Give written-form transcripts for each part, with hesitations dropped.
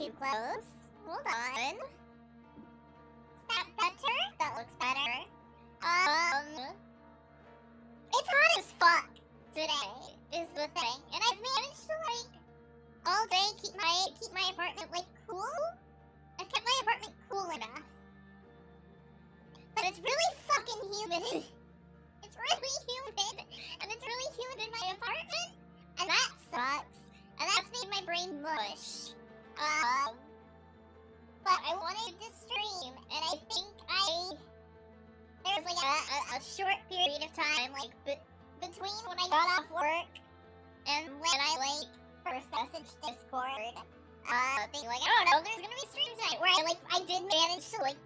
too close. Hold on. Is that better? That looks better. It's hot as fuck today, is the thing. And I've managed to, like, all day keep my apartment, like, cool. I've kept my apartment cool enough. But it's really fucking humid. It's really humid. And it's really humid in my apartment. And that sucks. And that's made my brain mush. But I wanted to stream, and I think there was, like, a short period of time, like, between when I got off work and when I, like, first messaged Discord, being like, oh no, there's gonna be stream tonight, where I did manage to, like,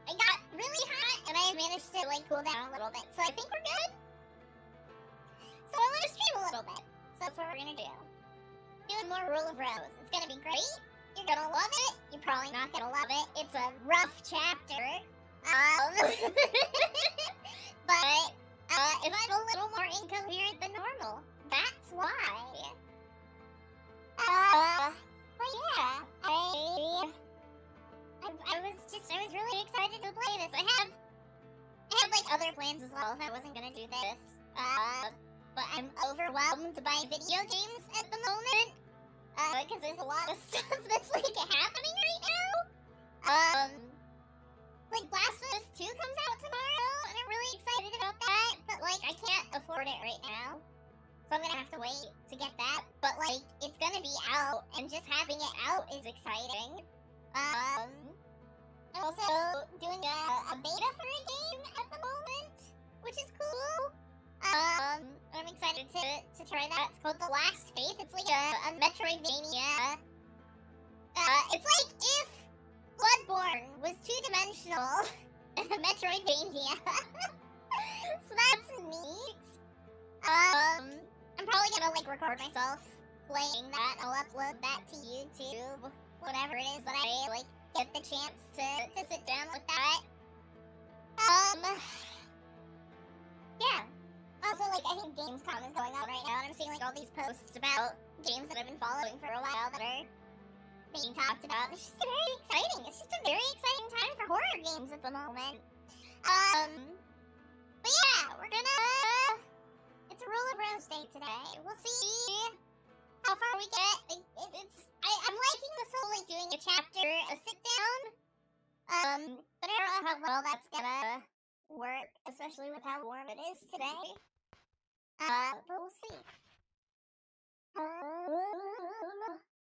it got really hot, and I managed to, like, cool down a little bit, so I think we're good. So I want to stream a little bit, so that's what we're gonna do. Doing more Rule of Rose. It's gonna be great. You're gonna love it. You're probably not gonna love it. It's a rough chapter. But, if I'm a little more incoherent than normal, that's why. But yeah, I was really excited to play this. I had like other plans as well if I wasn't gonna do this. But I'm overwhelmed by video games at the moment. Because there's a lot of stuff that's, like, happening right now. Like, Blasphemous 2 comes out tomorrow, and I'm really excited about that. But, like, I can't afford it right now. So I'm gonna have to wait to get that. But, like, it's gonna be out, and just having it out is exciting. I'm also doing a beta for a game at the moment, which is cool. I'm excited to try that. It's called The Last Faith. It's like a Metroidvania. It's like if Bloodborne was two-dimensional and a Metroidvania. So that's neat. I'm probably gonna, like, record myself playing that. I'll upload that to YouTube, whatever it is that I, like, get the chance to sit down with that. Yeah. Also, like, I think Gamescom is going on right now, and I'm seeing, like, all these posts about games that I've been following for a while that are being talked about. It's just very exciting. It's just a very exciting time for horror games at the moment. But yeah, we're gonna... It's a Rule of Rose day today. We'll see how far we get. I'm liking this whole, like, doing a chapter, a sit-down. But I don't know how well that's gonna work, especially with how warm it is today. But we'll see.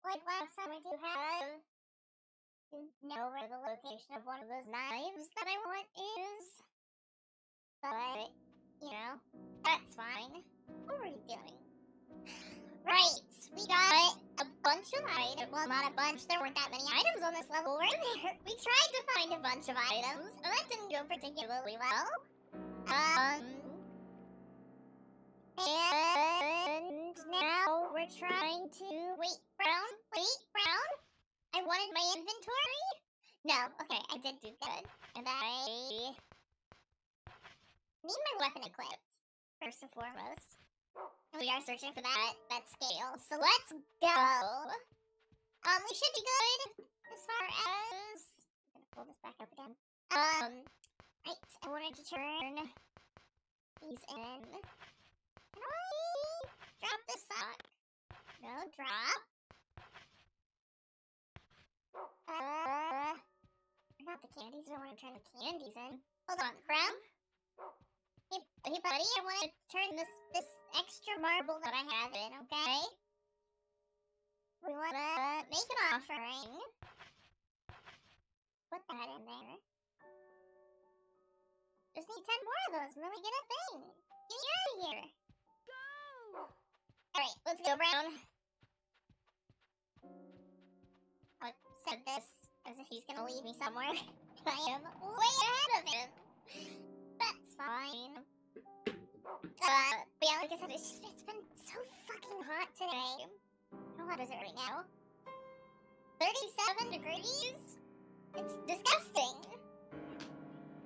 Like last time, I do have to know where the location of one of those knives that I want is. But, you know, that's fine. What were you doing? Right, we got a bunch of items. Well, not a bunch. There weren't that many items on this level, were there? We tried to find a bunch of items, and that didn't go particularly well. And now we're trying to... Wait, Brown? I wanted my inventory? No, okay, I did do good. And I need my weapon equipped, first and foremost. We are searching for that scale, so let's go! We should be good as far as... I'm gonna pull this back up again. Right, I wanted to turn these in. Can I drop this sock? No, drop. Not the candies, I don't want to turn the candies in. Hold on, Crumb. Hey buddy, I want to turn this extra marble that I have in, okay? We want to make an offering. Put that in there. Just need 10 more of those and then we get a thing. Get you out of here. Go! Alright, let's go, Brown. I said this as if he's gonna leave me somewhere. I am way ahead of him. That's fine. But yeah, like I said, it's been so fucking hot today. How hot is it right now? 37 degrees? It's disgusting.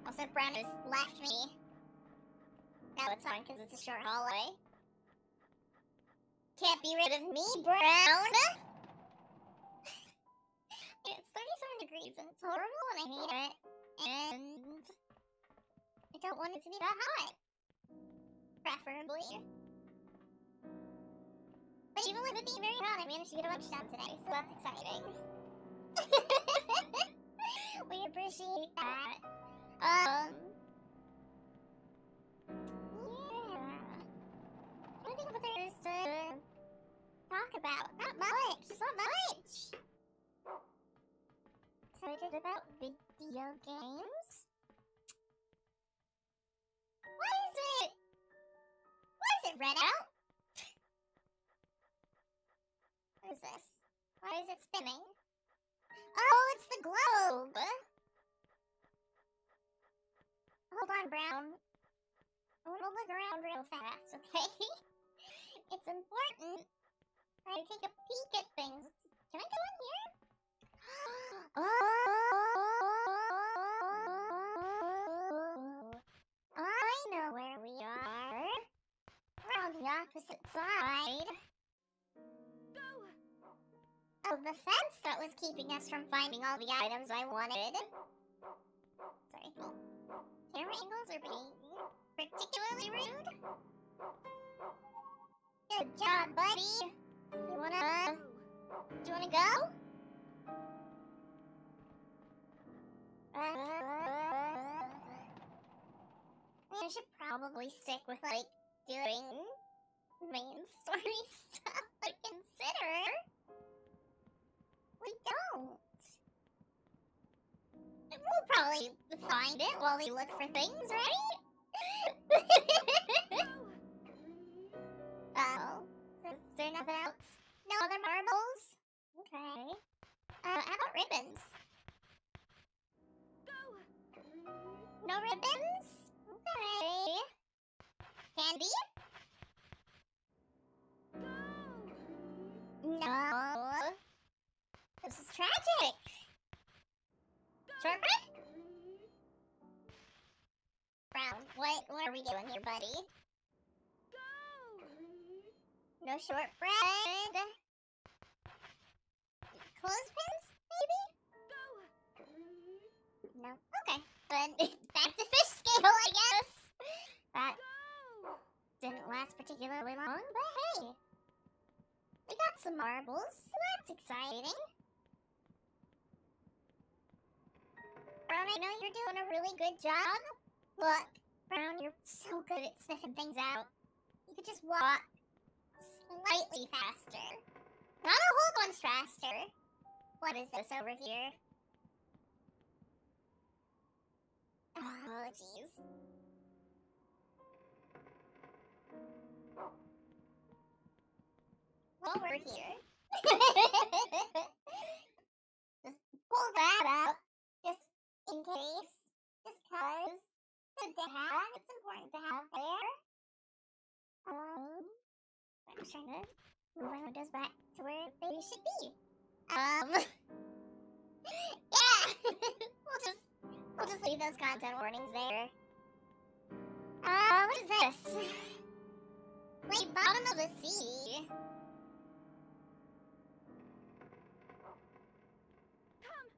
Also, Brown has left me. Now it's fine, because it's a short hallway. Can't be rid of me, Brown! reason. It's horrible and I hate it. And I don't want it to be that hot. Preferably. But even with it being very hot, I managed to get a bunch done today, so that's exciting. We appreciate that. Yeah. I don't think what there is to talk about. Not much. It's not much. Excited about video games? Why is it red out? What is this? Why is it spinning? Oh, it's the globe! Hold on, Brown. I want to look around real fast, okay? It's important that I take a peek at things. Can I go in here? Oh! I know where we are. We're on the opposite side. Oh, the fence that was keeping us from finding all the items I wanted. Sorry. Camera angles are being particularly rude. Good job, buddy. Do you wanna go? I should probably stick with, like, doing main story stuff, but consider we don't. We'll probably find it while we look for things, right? Oh, is there nothing else? No other marbles? Okay. How about ribbons? No ribbons? Okay. Candy? No. This is tragic. Shortbread? Brown, what are we doing here, buddy? No shortbread? Clothespins, maybe? No? Okay. Then back to fish scale, I guess. That didn't last particularly long, but hey. We got some marbles, so that's exciting. Brown, I know you're doing a really good job. Look, Brown, you're so good at sniffing things out. You could just walk slightly faster. Not a whole bunch faster. What is this over here? Oh, jeez. While we're here, just pull that out, just in case, just cause. Good to have. It's important to have there. I'm just trying to move my windows back to where they should be. Yeah! we'll just leave those content warnings there. What is this? Wait, bottom of the sea.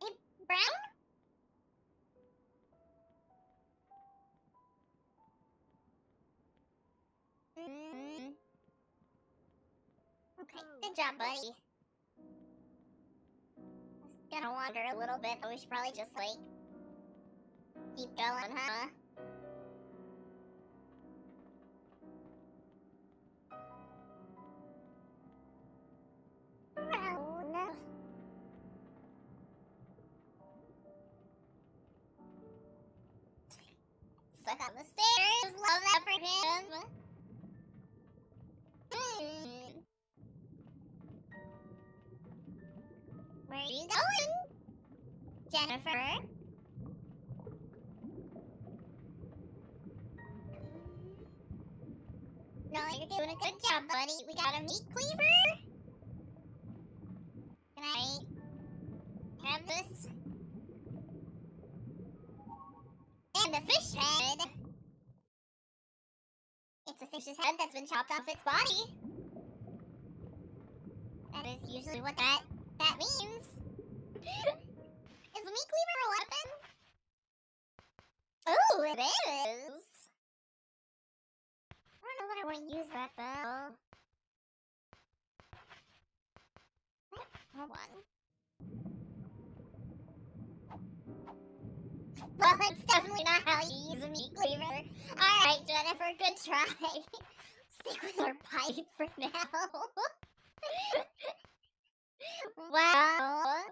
Hey, Brown? Okay, good job, buddy. Just gonna wander a little bit, but we should probably just, like, keep going, huh? Brown. Stuck on the stairs. Love that for him. Where are you going, Jennifer? No, you're doing a good job, buddy. We got a meat cleaver. Can I have this? And a fish head. It's a fish's head that's been chopped off its body. That is usually what that means. It's meat cleaver a weapon? Ooh, it is! I don't know that I want to use that, though. Hold on. Well, that's definitely not how you use a meat cleaver. Alright, Jennifer, good try. Stick with our pipe for now. Well,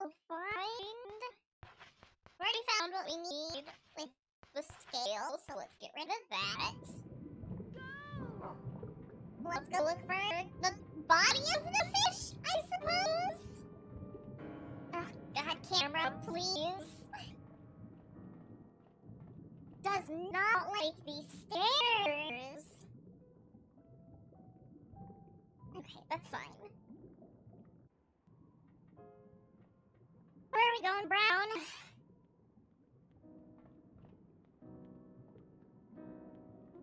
we'll find... We already found what we need with the scale, so let's get rid of that. Let's go look for the body of the fish, I suppose? Oh, God, camera, please. Does not like these stairs. Okay, that's fine. Where are we going, Brown?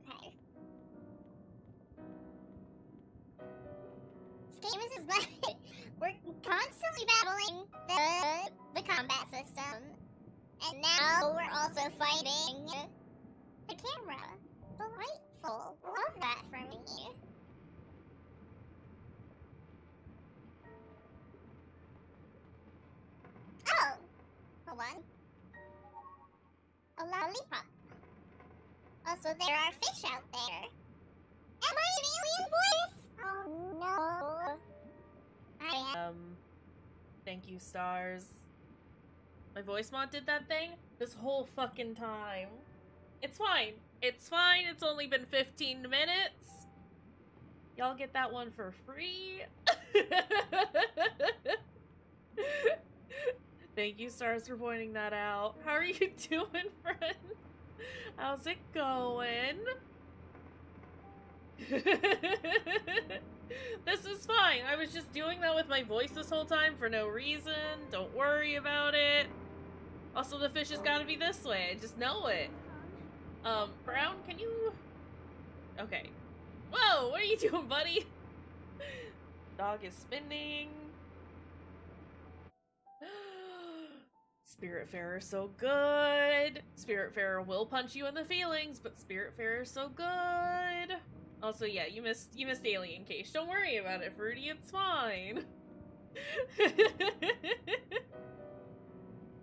Okay. This game is just bad. We're constantly battling the combat system. And now we're also fighting the camera. Delightful. Love that for me. Oh! Hold on. A lollipop. Also, there are fish out there. Am I an alien voice? Oh no. I am. Thank you, stars. My voice mod did that thing this whole fucking time. It's fine. It's fine. It's only been 15 minutes. Y'all get that one for free. Thank you, stars, for pointing that out. How are you doing, friend? How's it going? This is fine. I was just doing that with my voice this whole time for no reason. Don't worry about it. Also, the fish has got to be this way. I just know it. Brown, can you... Okay. Whoa, what are you doing, buddy? Dog is spinning. Spiritfarer so good. Spiritfarer will punch you in the feelings, but Spiritfarer so good. Also, yeah, you missed Alien Case. Don't worry about it, Fruity. It's fine.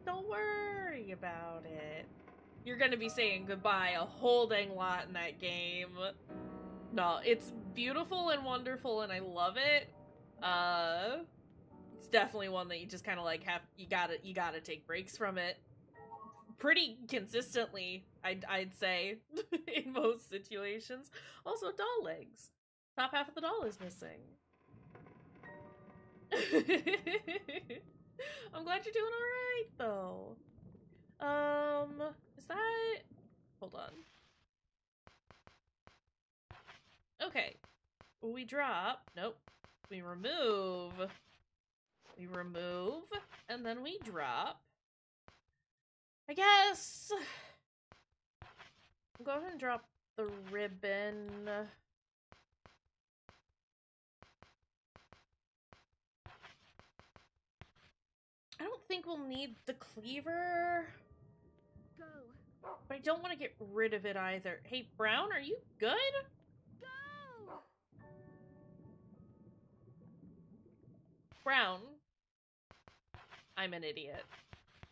Don't worry about it. You're gonna be saying goodbye a whole dang lot in that game. No, it's beautiful and wonderful, and I love it. It's definitely one that you just kind of like you gotta take breaks from it pretty consistently, I'd say, in most situations. Also, doll legs. Top half of the doll is missing. I'm glad you're doing alright, though. Is that... Hold on. Okay. We drop. Nope. We remove. We remove, and then we drop. I guess... I'll go ahead and drop the ribbon. I don't think we'll need the cleaver. Go. But I don't want to get rid of it either. Hey, Brown, are you good? Go. Brown. I'm an idiot.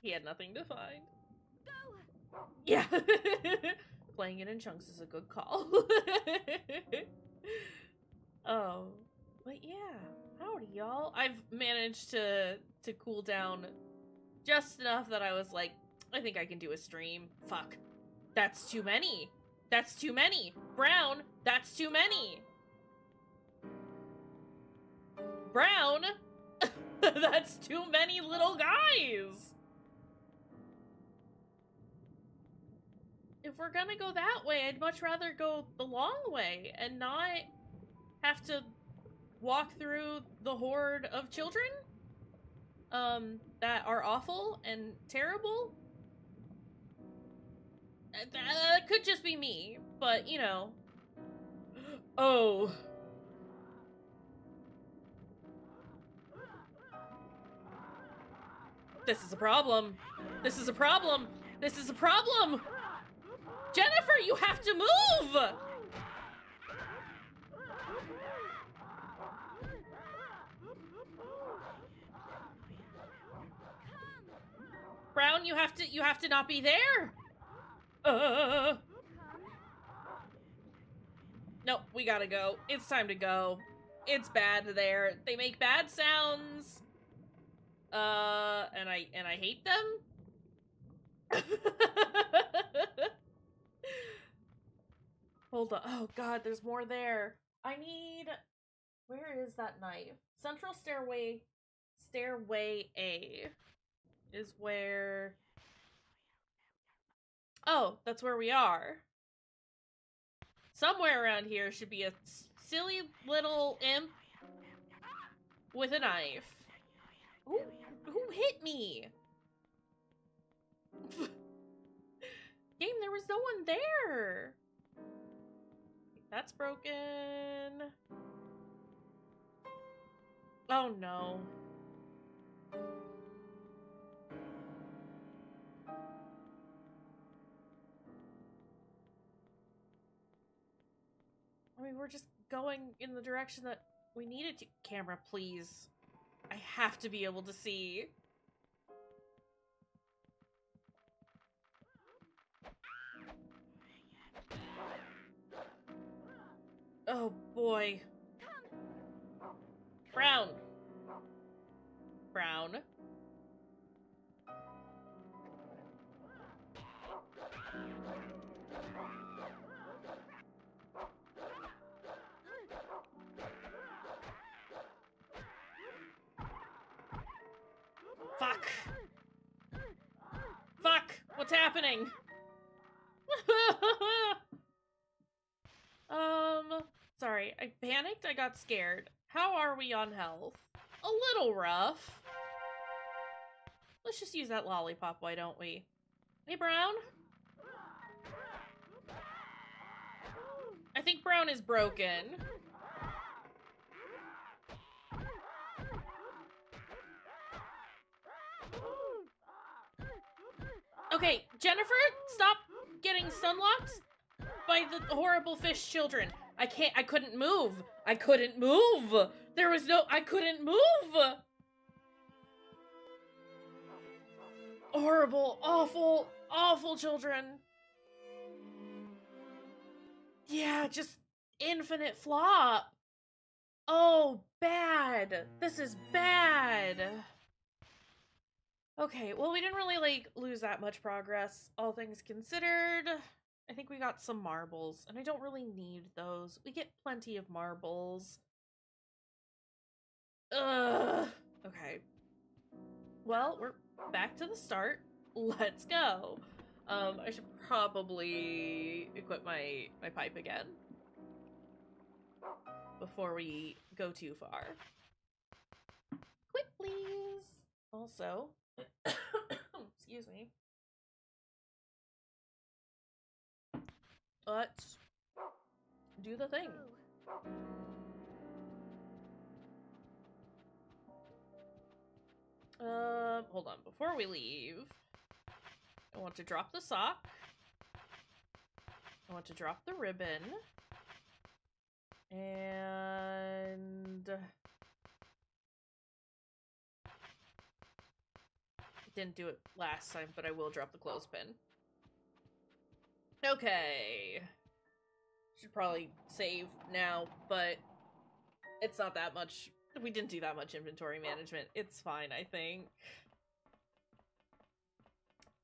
He had nothing to find. Go. Yeah. Playing it in chunks is a good call. Oh. But yeah. Howdy, y'all. I've managed to cool down just enough that I was like, I think I can do a stream. Fuck. That's too many. That's too many. Brown, that's too many. Brown, that's too many little guys. If we're gonna go that way, I'd much rather go the long way and not have to walk through the horde of children that are awful and terrible. That could just be me, but you know. Oh. This is a problem. This is a problem. This is a problem. Jennifer, you have to move! Brown, you have to not be there. Nope, we gotta go. It's time to go. It's bad there. They make bad sounds. And I hate them. Hold on. Oh god, there's more there. I need... Where is that knife? Central stairway A is where... Oh, that's where we are. Somewhere around here should be a silly little imp with a knife. Who hit me? Game, there was no one there. That's broken. Oh no. I mean, we're just going in the direction that we needed to. Camera, please. I have to be able to see. Oh boy. Brown. Brown. Fuck. Fuck. What's happening? Sorry. I panicked. I got scared. How are we on health? A little rough. Let's just use that lollipop, why don't we? Hey, Brown? I think Brown is broken. Okay, Jennifer, stop getting stunlocked by the horrible fish children. I couldn't move. I couldn't move. There was no, I couldn't move. Horrible, awful, awful children. Yeah, just infinite flop. Oh, bad. This is bad. Okay, well, we didn't really, like, lose that much progress, all things considered. I think we got some marbles, and I don't really need those. We get plenty of marbles. Ugh. Okay. Well, we're back to the start. Let's go. I should probably equip my pipe again before we go too far. Quick, please. Also, excuse me. Let's do the thing. Hold on. Before we leave, I want to drop the sock. I want to drop the ribbon. And... didn't do it last time, but I will drop the clothespin. Okay. Should probably save now, but it's not that much. We didn't do that much inventory management. It's fine, I think.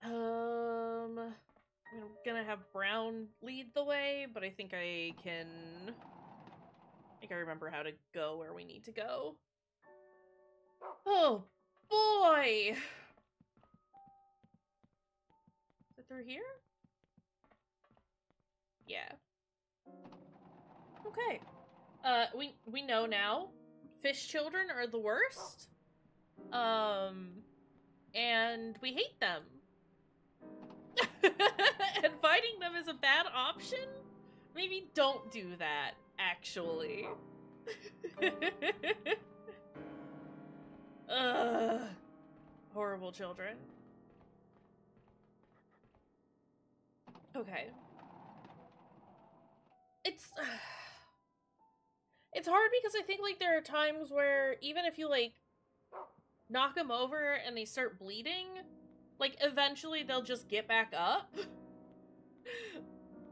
I'm gonna have Brown lead the way, but I think I can... I think I remember how to go where we need to go. Oh, boy! Is it through here? Yeah. Okay. We know now. Fish children are the worst. And we hate them. And fighting them is a bad option? Maybe don't do that, actually. Horrible children. Okay. It's hard because I think, like, there are times where even if you, like, knock them over and they start bleeding, like, eventually they'll just get back up.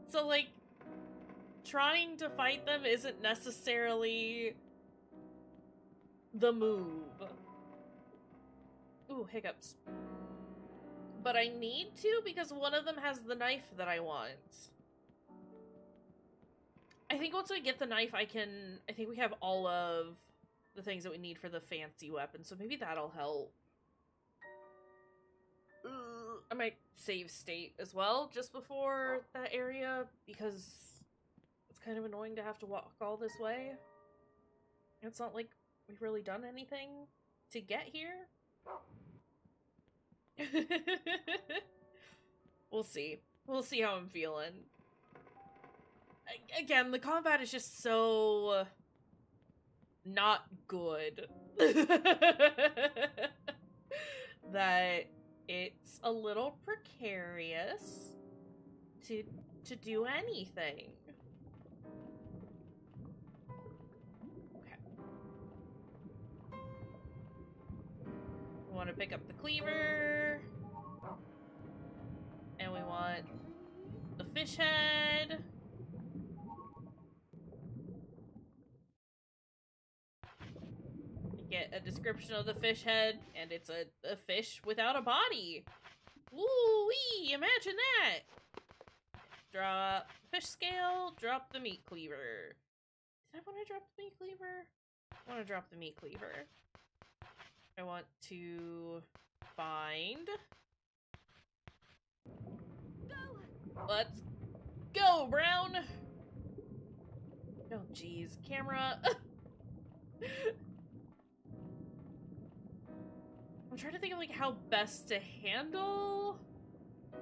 So, like, trying to fight them isn't necessarily the move. Ooh, hiccups. But I need to because one of them has the knife that I want. I think once we get the knife, I think we have all of the things that we need for the fancy weapon, so maybe that'll help. I might save state as well, just before that area, because it's kind of annoying to have to walk all this way. It's not like we've really done anything to get here. We'll see. We'll see how I'm feeling. Again, the combat is just so not good that it's a little precarious to do anything. Okay. We want to pick up the cleaver. And we want the fish head. Get a description of the fish head, and it's a fish without a body. Woo-wee! Imagine that! Drop fish scale, drop the meat cleaver. Did I want to drop the meat cleaver? I want to drop the meat cleaver. I want to find... Let's go, Brown! Oh, jeez. Camera. I'm trying to think of, like, how best to handle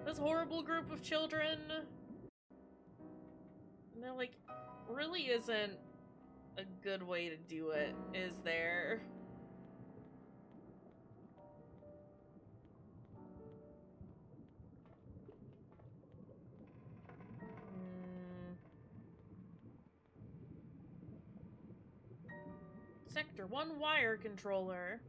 this horrible group of children. And there, like, really isn't a good way to do it, is there? Sector 1 wire controller.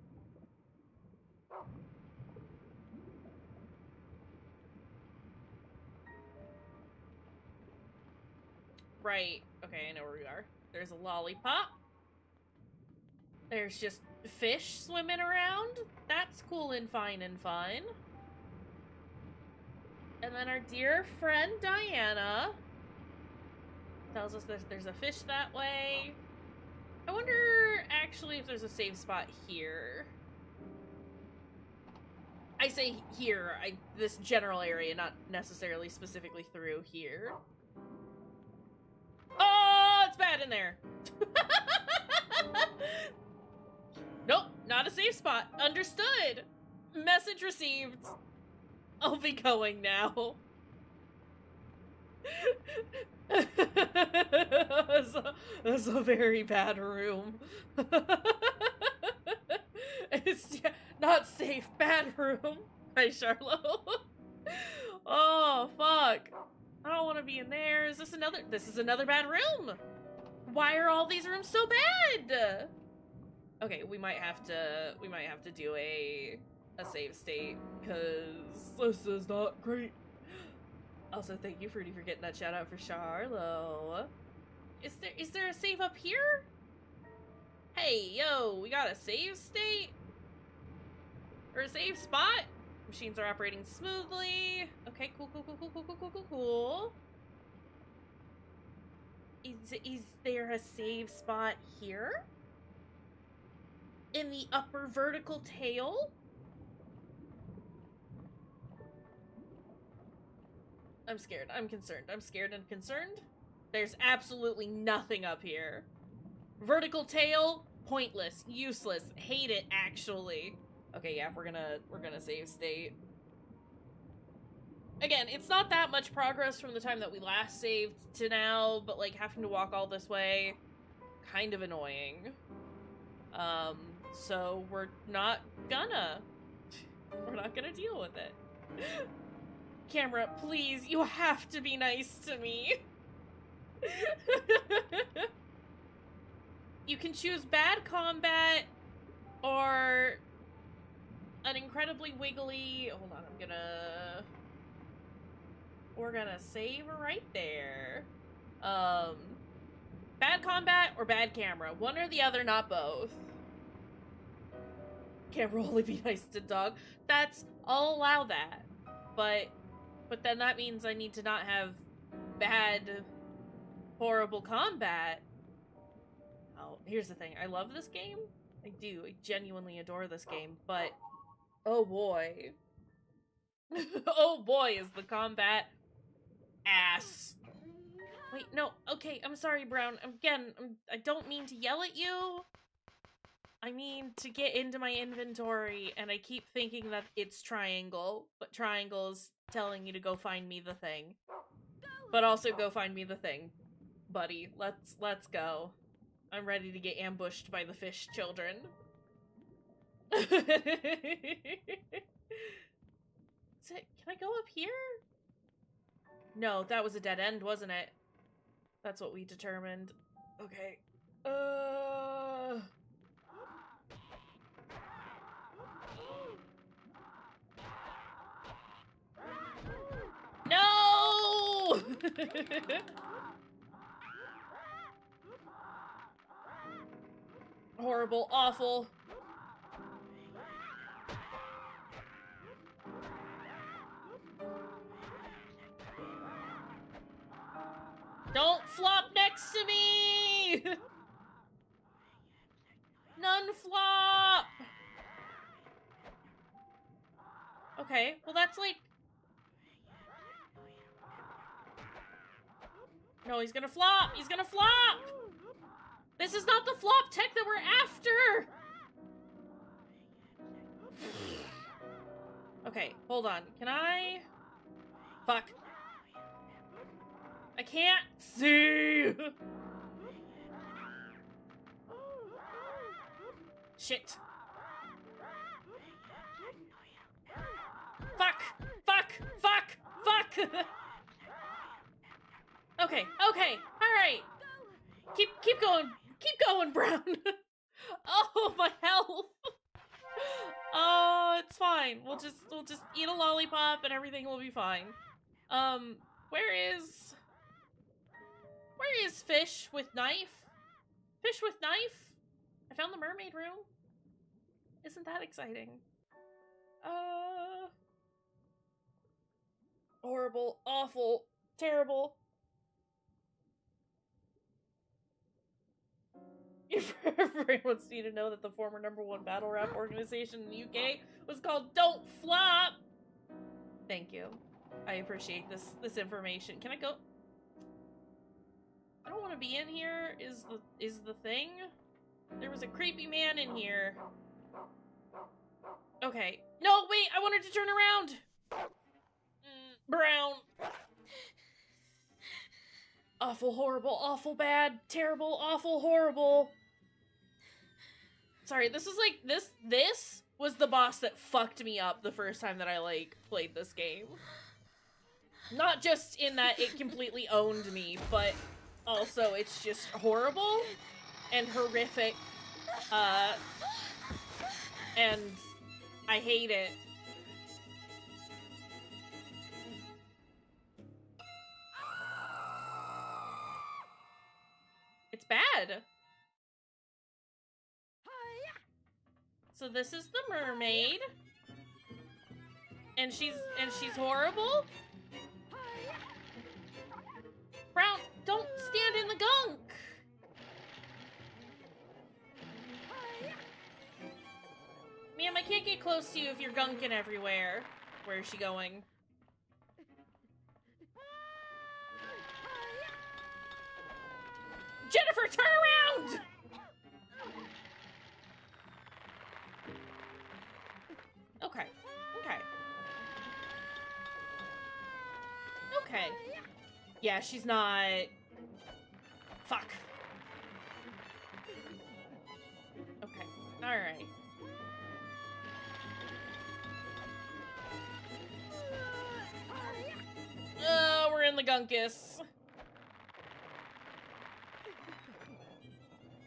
Right. Okay, I know where we are. There's a lollipop. There's just fish swimming around. That's cool and fine and fun. And then our dear friend Diana tells us that there's a fish that way. I wonder, actually, if there's a save spot here. I say here, this general area, not necessarily specifically through here. Oh, it's bad in there. Nope, not a safe spot. Understood. Message received. I'll be going now. That's a very bad room. It's not safe, bad room. Hi, Charlo. Oh, fuck. I don't want to be in there. This is another bad room. Why are all these rooms so bad? Okay, we might have to do a save state, because this is not great. Also, thank you, Fruity, for getting that shout out for Charlo. Is there a save up here? Hey, yo, we got a save state? Or a save spot? Machines are operating smoothly. Okay, cool. Is there a save spot here? In the upper vertical tail? I'm scared. I'm concerned. I'm scared and concerned. There's absolutely nothing up here. Vertical tail, pointless, useless, hate it, actually. Okay, yeah, we're gonna save state. Again, it's not that much progress from the time that we last saved to now, but, like, having to walk all this way, kind of annoying. So we're not gonna. We're not gonna deal with it. Camera, please, you have to be nice to me. You can choose bad combat or an incredibly wiggly... Hold on, we're gonna save right there. Bad combat or bad camera. One or the other, not both. Camera only be nice to dog. I'll allow that. But then that means I need to not have bad, horrible combat. Oh, here's the thing. I love this game. I do. I genuinely adore this game, but oh boy. Oh boy, is the combat ass. Wait, no. Okay, I'm sorry, Brown. I don't mean to yell at you. I mean to get into my inventory, and I keep thinking that it's triangle, but triangle's telling you to go find me the thing. But also go find me the thing. Buddy, let's go. I'm ready to get ambushed by the fish children. Can I go up here? No, that was a dead end, wasn't it? That's what we determined. Okay. No! Horrible, awful. Don't flop next to me! None flop! Okay, well that's like... No, he's gonna flop! He's gonna flop! This is not the flop tech that we're after! Okay, hold on. Can I... Fuck. I can't see! Shit. Fuck! Fuck! Fuck! Fuck! Okay, okay, alright. Keep going. Keep going, Brown. Oh, my health. Oh, it's fine. We'll just eat a lollipop and everything will be fine. Where is Fish with Knife? Fish with Knife? I found the mermaid room. Isn't that exciting? Horrible, awful, terrible. Everyone wants you to know that the former #1 battle rap organization in the UK was called Don't Flop. Thank you. I appreciate this information. Can I go? I don't want to be in here. Is the thing? There was a creepy man in here. Okay. No, wait, I wanted to turn around. Brown. Awful, horrible, awful, bad, terrible, awful, horrible. Sorry, this was like, this was the boss that fucked me up the first time that I, like, played this game. Not just in that it completely owned me, but also it's just horrible and horrific, and I hate it. It's bad. So this is the mermaid. And she's horrible? Brown, don't stand in the gunk! Ma'am, I can't get close to you if you're gunking everywhere. Where is she going? Jennifer, turn around! Okay. Okay. Okay. Yeah, she's not... Fuck. Okay. Alright. in the gunkus.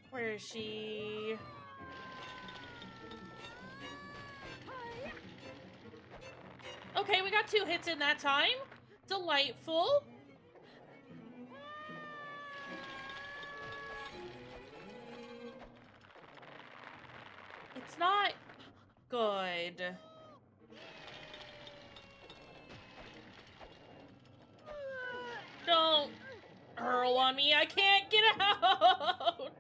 Where is she? Okay, we got 2 hits in that time. Delightful. It's not good. Don't hurl on me. I can't get out.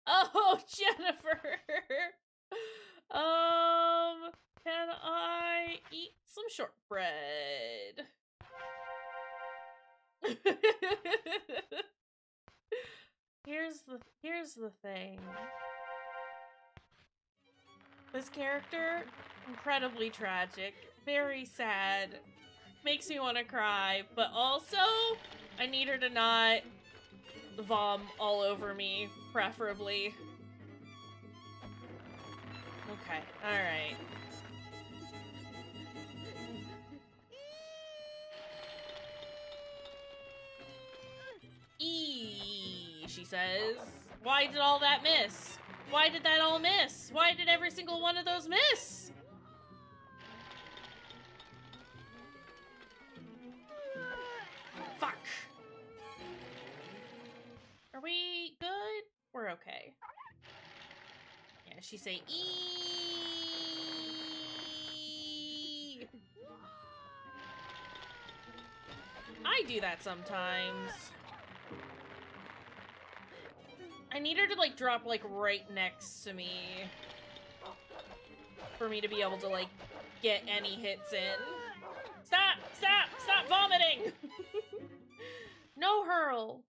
Oh, Jennifer. Can I eat some shortbread? Here's the thing. This character, incredibly tragic, very sad, makes me want to cry, but also I need her to not vom all over me, preferably. Okay, alright. She says. Why did all that miss? Why did that all miss? Why did every single one of those miss? Fuck. Are we good? We're okay. Yeah, she say I do that sometimes. I need her to, like, drop, like, right next to me. For me to be able to, like, get any hits in. Stop! Stop! Stop vomiting! No hurl.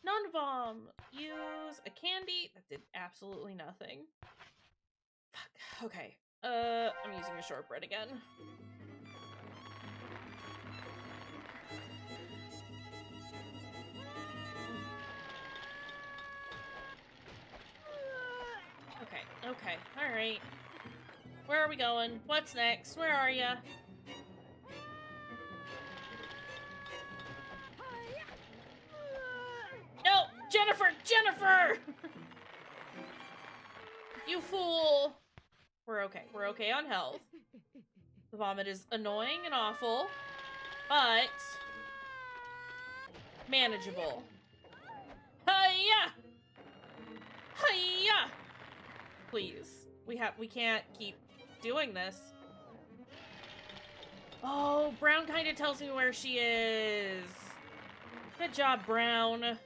None vom. Use a candy. That did absolutely nothing. Fuck. Okay. I'm using a shortbread again. Okay, alright. Where are we going? What's next? Where are ya? No! Jennifer! Jennifer! You fool! We're okay. We're okay on health. The vomit is annoying and awful, but manageable. Hiya! Hiya! Please. We can't keep doing this. Oh, Brown kind of tells me where she is. Good job, Brown.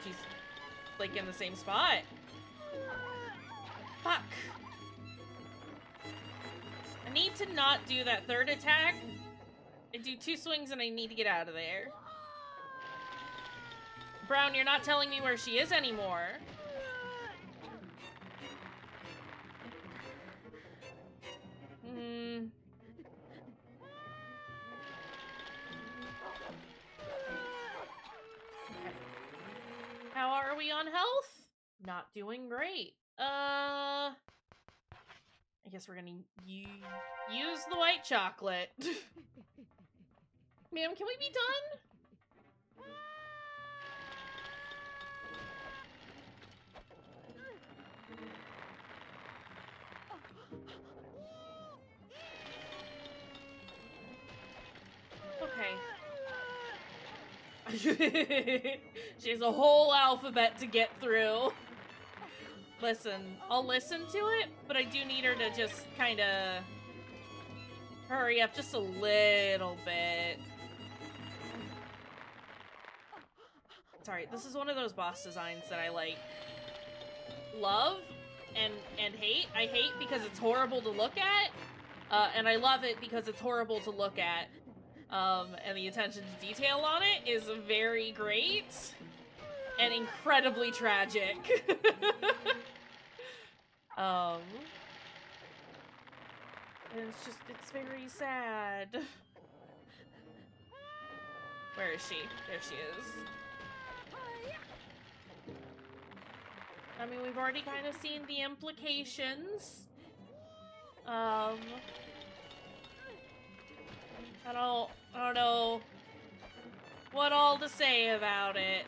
She's, like, in the same spot. Fuck. I need to not do that third attack. I do 2 swings and I need to get out of there. Brown, you're not telling me where she is anymore. Okay. How are we on health? Not doing great. I guess we're gonna use the white chocolate. Ma'am, can we be done? Okay. She has a whole alphabet to get through. Listen, I'll listen to it, but I do need her to just kind of hurry up just a little bit. Sorry, this is one of those boss designs that I, like, love and hate. I hate because it's horrible to look at, and I love it because it's horrible to look at. And the attention to detail on it is very great and incredibly tragic. And it's very sad. Where is she? There she is. I mean, we've already kind of seen the implications. I don't know what all to say about it.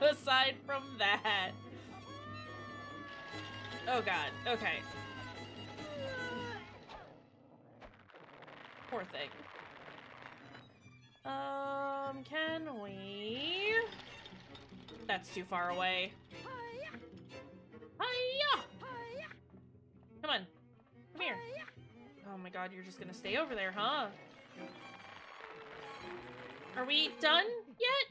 Aside from that. Oh god, okay. Poor thing. Can we... That's too far away. Hiya! Come on. Come here. Oh my god, you're just gonna stay over there, huh? Are we done yet?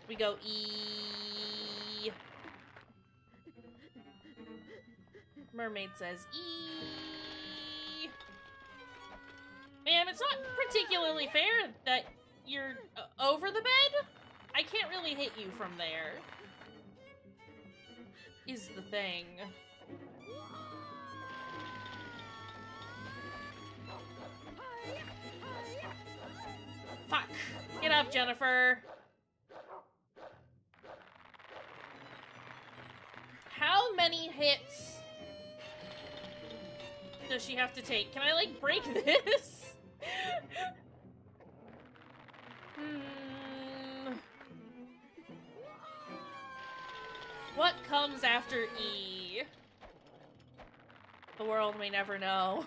We go E. Mermaid says E. Ma'am, it's not particularly fair that you're over the bed. I can't really hit you from there. Is the thing. Fuck. Get up, Jennifer. How many hits does she have to take? Can I, like, break this? What comes after E? The world may never know.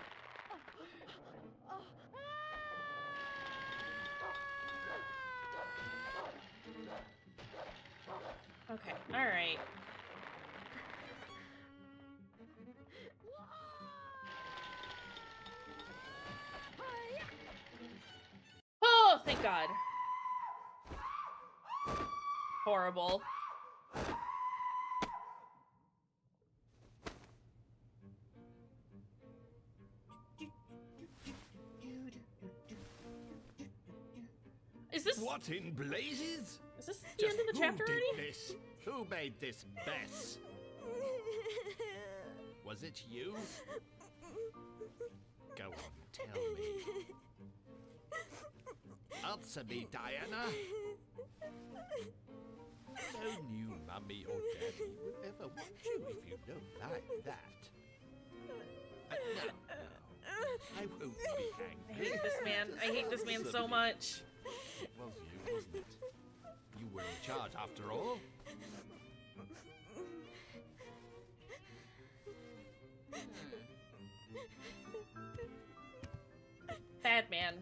Okay, alright. Oh, thank God. Horrible. Is this... What in blazes? Is this the end of the chapter already? Who did this? Who made this mess? Was it you? Go on, tell me. Answer me, Diana. No new mummy or daddy would ever want you if you don't like that. No, I won't be I angry. hate this man. I hate this man so much. It was you, wasn't it? You were in charge after all. Bad man.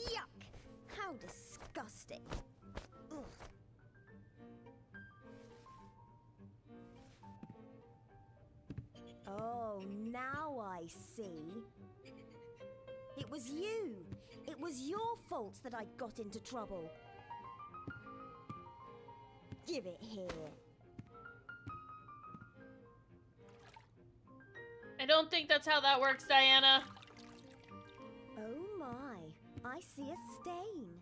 Yuck! How disgusting. Ugh. Oh, now I see. It was you. It was your fault that I got into trouble. Give it here. I don't think that's how that works, Diana. Oh my, I see a stain.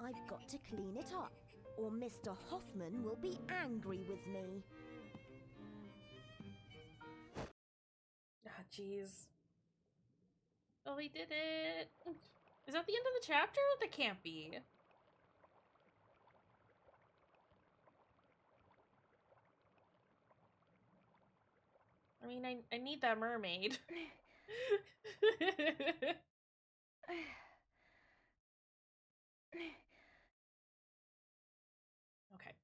I've got to clean it up, or Mr. Hoffman will be angry with me. Ah, jeez. Oh, he did it. Is that the end of the chapter? That can't be. I mean, I need that mermaid. Okay.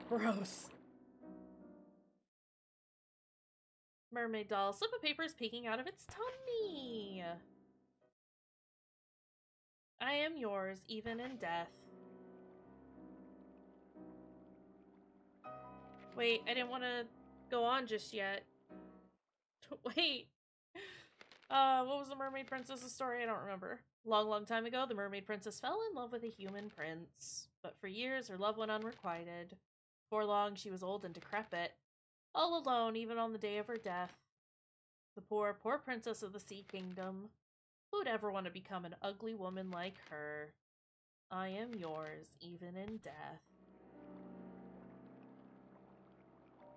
Gross. Mermaid doll. Slip of paper is peeking out of its tummy. I am yours, even in death. Wait, I didn't want to go on just yet. Wait. What was the Mermaid Princess's story? I don't remember. Long, long time ago, the Mermaid Princess fell in love with a human prince. But for years, her love went unrequited. Before long, she was old and decrepit. All alone, even on the day of her death. The poor, poor princess of the Sea Kingdom. Who would ever want to become an ugly woman like her? I am yours, even in death.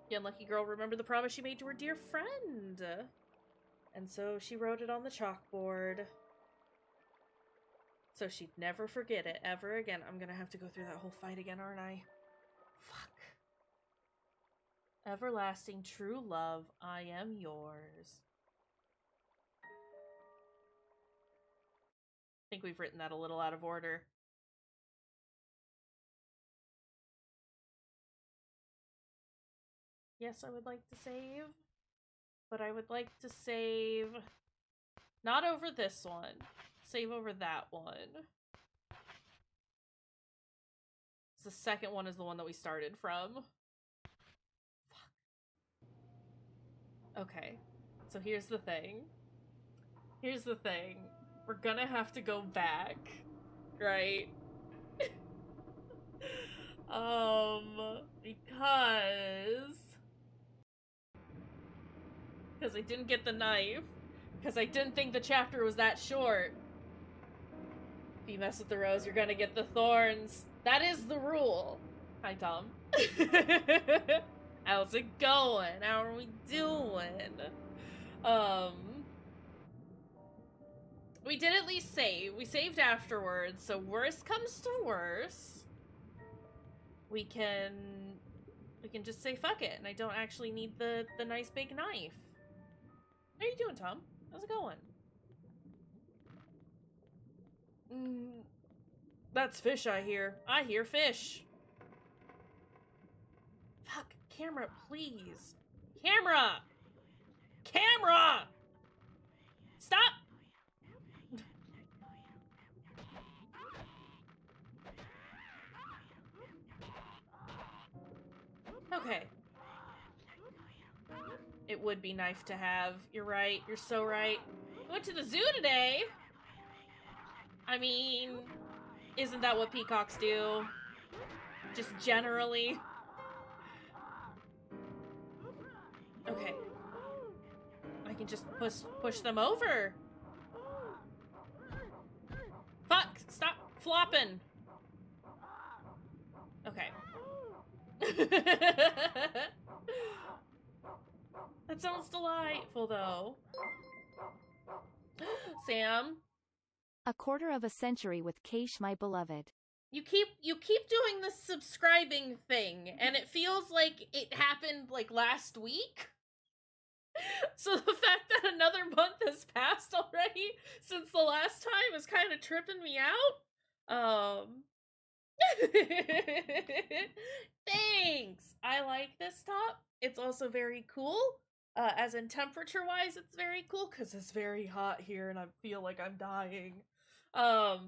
The unlucky girl remembered the promise she made to her dear friend. And so she wrote it on the chalkboard. So she'd never forget it ever again. I'm gonna have to go through that whole fight again, aren't I? Fuck. Everlasting true love, I am yours. I think we've written that a little out of order. Yes, I would like to save, but I would like to save not over this one. Save over that one. The second one is the one that we started from. Fuck. Okay, so here's the thing. Here's the thing. We're gonna have to go back, right? Because I didn't get the knife. Because I didn't think the chapter was that short. If you mess with the rose, you're gonna get the thorns. That is the rule. Hi, Tom. How's it going? How are we doing? We did at least save. We saved afterwards, so worst comes to worst. We can just say fuck it, and I don't actually need the nice big knife. How are you doing, Tom? How's it going? That's fish, I hear. I hear fish. Fuck, camera, please. Camera! Camera! Stop! Okay. It would be nice to have. You're right. You're so right. I went to the zoo today. I mean, isn't that what peacocks do? Just generally. Okay. I can just push them over. Fuck! Stop flopping. Okay. That sounds delightful, though. Sam? A quarter of a century with Kaysh, my beloved. You keep doing this subscribing thing, and it feels like it happened, like, last week? So the fact that another month has passed already since the last time is kind of tripping me out. Thanks! I like this top. It's also very cool. As in temperature-wise, it's very cool, because it's very hot here, and I feel like I'm dying. How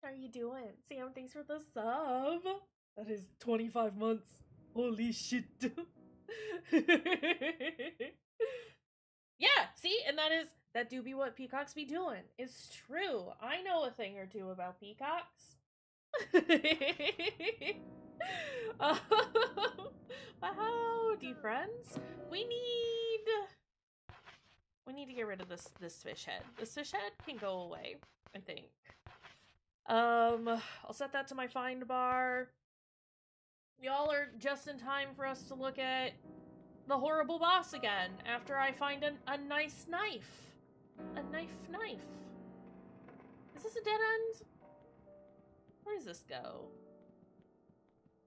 are you doing? Sam, thanks for the sub. That is 25 months. Holy shit. Yeah, see? And that do be what peacocks be doing. It's true. I know a thing or two about peacocks. Howdy, friends. We need to get rid of this fish head. This fish head can go away, I think. I'll set that to my find bar. Y'all are just in time for us to look at the horrible boss again after I find a nice knife. A knife. Is this a dead end? Where does this go?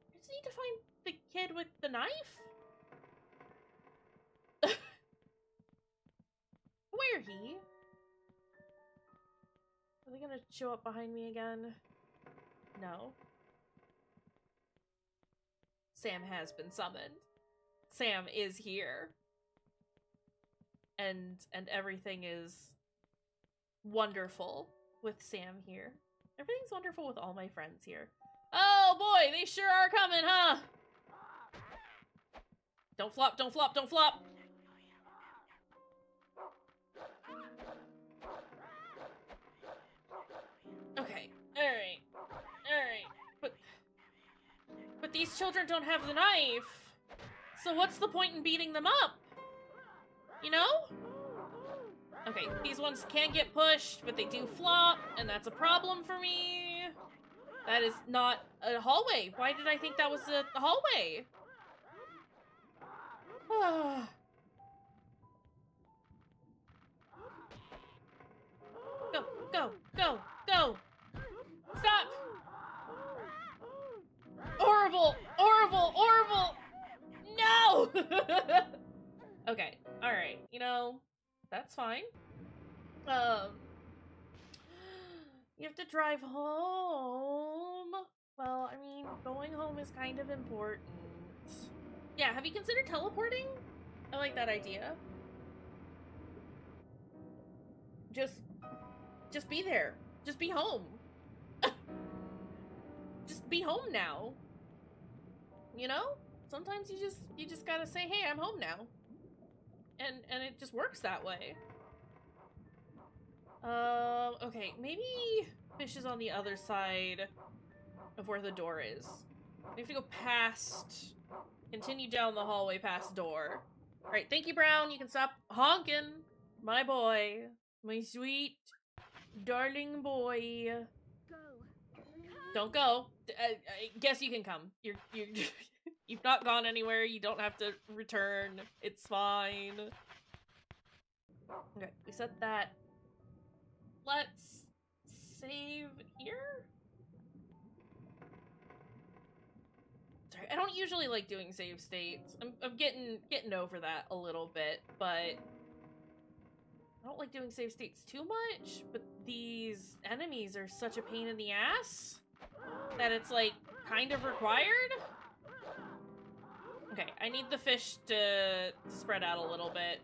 I just need to find the kid with the knife? Where he? Are they gonna show up behind me again? No. Sam has been summoned. Sam is here. And everything is wonderful with Sam here. Everything's wonderful with all my friends here. Oh boy, they sure are coming, huh? Don't flop, don't flop, don't flop! Okay, alright. But these children don't have the knife. So what's the point in beating them up? You know? Okay, these ones can get pushed, but they do flop, and that's a problem for me. That is not a hallway. Why did I think that was a hallway? know, that's fine. You have to drive home. Well, I mean, going home is kind of important. Yeah, have you considered teleporting? I like that idea. Just be there. Just be home. Just be home now. You know? Sometimes you just gotta say, hey, I'm home now. And it just works that way. Okay, maybe fish is on the other side of where the door is. We have to go past, continue down the hallway past door. Alright, thank you, Brown. You can stop honking. My boy. My sweet, darling boy. Don't go. I guess you can come. You're you've not gone anywhere. You don't have to return. It's fine. Okay, we set that. Let's save here? Sorry, I don't usually like doing save states. I'm getting over that a little bit, but I don't like doing save states too much, but these enemies are such a pain in the ass that it's like kind of required. Okay, I need the fish to spread out a little bit.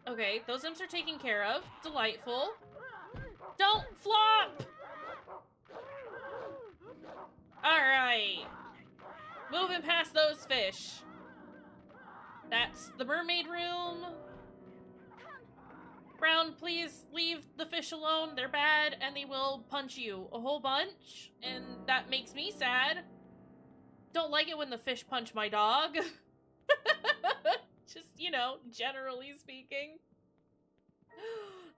Okay, those imps are taken care of. Delightful. Don't flop! Alright. Moving past those fish. That's the mermaid room. Brown, please leave the fish alone. They're bad, and they will punch you a whole bunch, and that makes me sad. Don't like it when the fish punch my dog. Just, you know, generally speaking.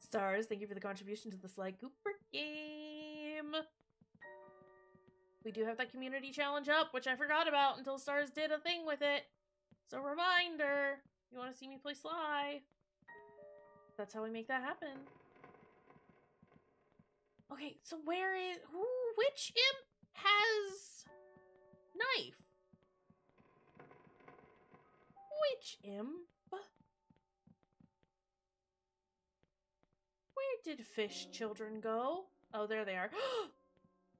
Stars, thank you for the contribution to the Sly Cooper game. We do have that community challenge up, which I forgot about until Stars did a thing with it. So reminder, you want to see me play Sly? That's how we make that happen. Okay, so which imp has knife? Which imp? Where did fish children go? Oh, there they are.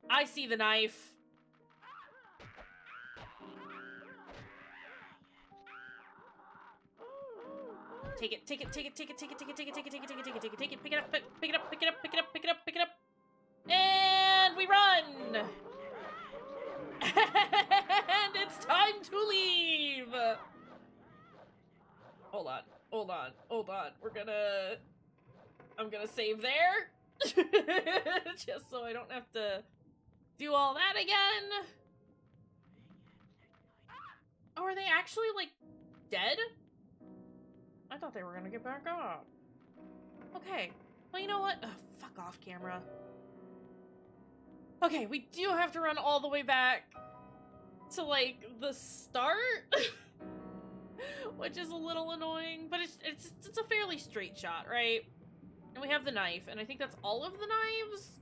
I see the knife. Take it, take it, take it, take it, take it, take it, take it, take it, take it, take it, take it, take it, take it, pick it up, pick it up, pick it up, pick it up, pick it up, pick it up. And we run! And it's time to leave! Hold on, hold on, hold on. I'm gonna save there. Just so I don't have to do all that again. Oh, are they actually, like, dead? I thought they were gonna get back up. Okay. Well, you know what? Ugh, fuck off, camera. Okay, we do have to run all the way back to, like, the start. Which is a little annoying, but it's a fairly straight shot, right? And we have the knife, and I think that's all of the knives.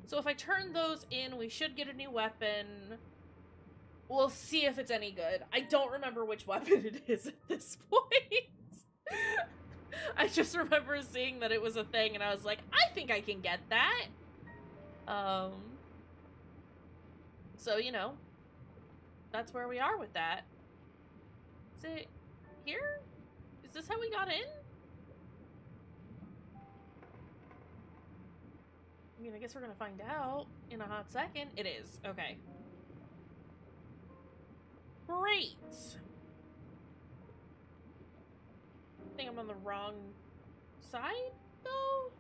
So if I turn those in, we should get a new weapon. We'll see if it's any good. I don't remember which weapon it is at this point. I just remember seeing that it was a thing, and I was like, I think I can get that. So, you know, that's where we are with that. Is it here? Is this how we got in? I mean, I guess we're gonna find out in a hot second. It is. Okay. Great! I think I'm on the wrong side, though?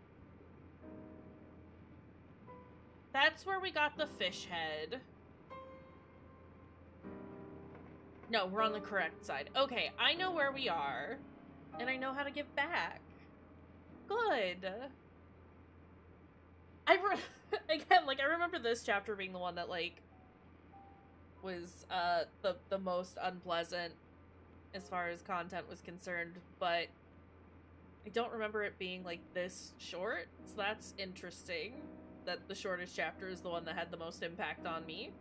That's where we got the fish head. No, we're on the correct side. Okay, I know where we are, and I know how to get back. Good. Again, like, I remember this chapter being the one that, like, was, the most unpleasant as far as content was concerned, but I don't remember it being, like, this short, so that's interesting. That the shortest chapter is the one that had the most impact on me.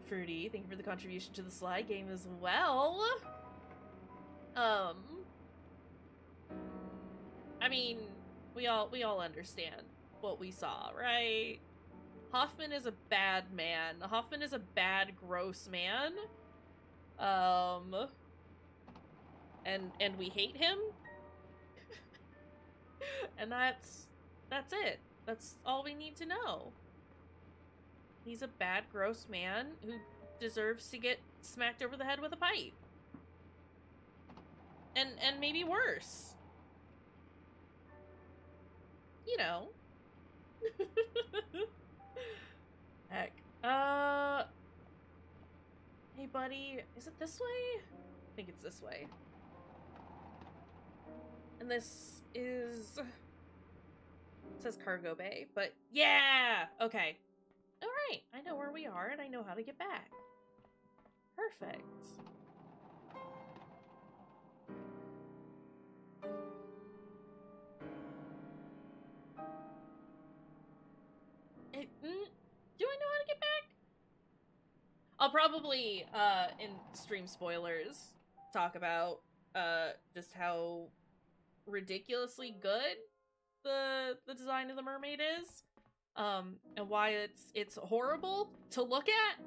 Fruity, thank you for the contribution to the Sly game as well. I mean, we all understand what we saw, right? Hoffman is a bad man. Hoffman is a bad, gross man. And we hate him. And that's it. That's all we need to know. He's a bad, gross man who deserves to get smacked over the head with a pipe. And maybe worse. You know. Heck. Hey buddy, is it this way? I think it's this way. And this is... It says cargo bay, but yeah! Okay. Alright, I know where we are and I know how to get back. Perfect. Do I know how to get back? I'll probably, in stream spoilers, talk about, just how ridiculously good the design of the mermaid is, and why it's horrible to look at.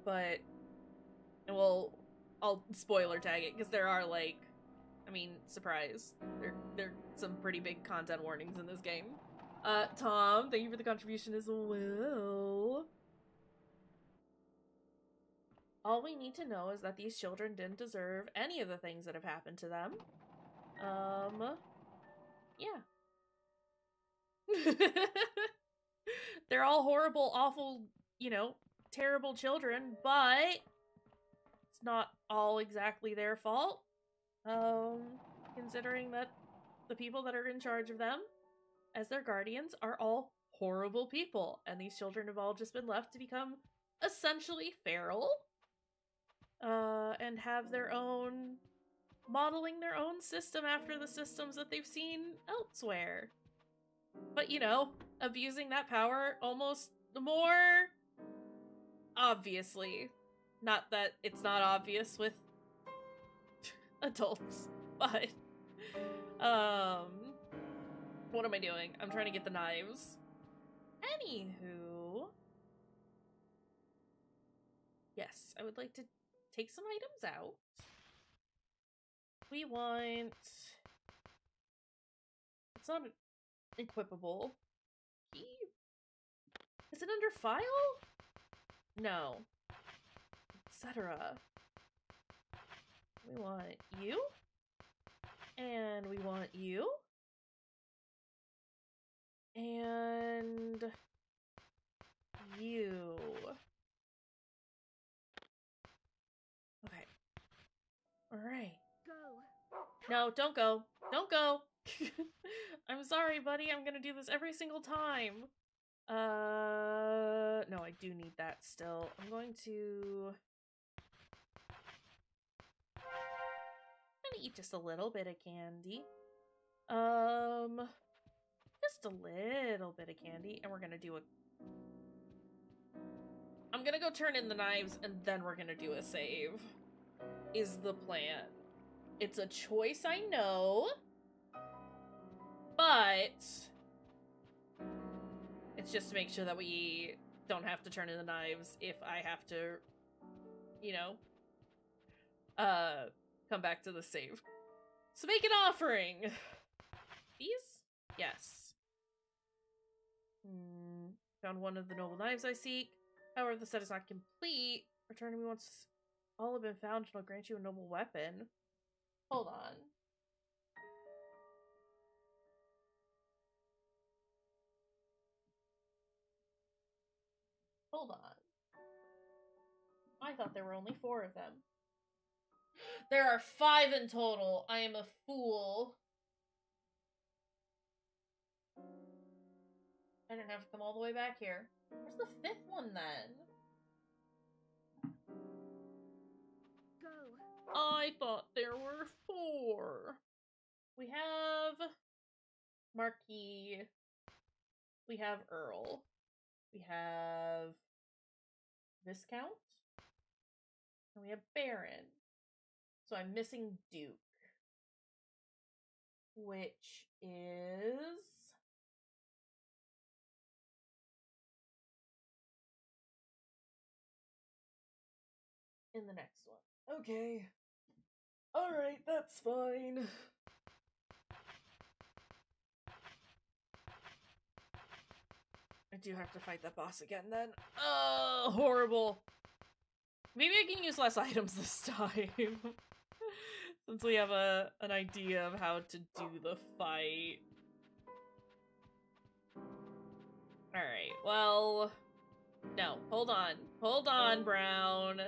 But, well, I'll spoiler tag it, because there are, like, I mean, surprise, there are some pretty big content warnings in this game. Tom, thank you for the contribution as well. All we need to know is that these children didn't deserve any of the things that have happened to them. Yeah. They're all horrible, awful, you know, terrible children, but it's not all exactly their fault. Considering that the people that are in charge of them, as their guardians, are all horrible people, and these children have all just been left to become essentially feral, and have their own, modeling their own system after the systems that they've seen elsewhere. But, you know, abusing that power almost more obviously. Not that it's not obvious with adults, but, what am I doing? I'm trying to get the knives. Anywho, yes, I would like to take some items out. We want... It's not equipable. Key? Is it under file? No. Etc. We want you. And we want you. And you. Okay. Alright. Go. No, don't go. Don't go! I'm sorry, buddy. I'm gonna do this every single time. No, I do need that still. I'm going to... I'm gonna eat just a little bit of candy. Just a little bit of candy, and we're gonna do a... I'm gonna go turn in the knives, and then we're gonna do a save. Is the plan. It's a choice, I know. But... it's just to make sure that we don't have to turn in the knives if I have to, you know, come back to the save. So make an offering! These? Yes. Found one of the noble knives I seek. However, the set is not complete. Return to me once all have been found, and I'll grant you a noble weapon. Hold on. Hold on. I thought there were only 4 of them. There are 5 in total. I am a fool. I didn't have to come all the way back here. Where's the 5th one then? I thought there were 4. We have Marquis. We have Earl. We have Viscount. And we have Baron. So I'm missing Duke. Which is... in the next one. Okay. Alright, that's fine. I do have to fight that boss again then. Oh, horrible. Maybe I can use less items this time. Since we have an idea of how to do the fight. Alright, well... no, hold on. Hold on, Brown.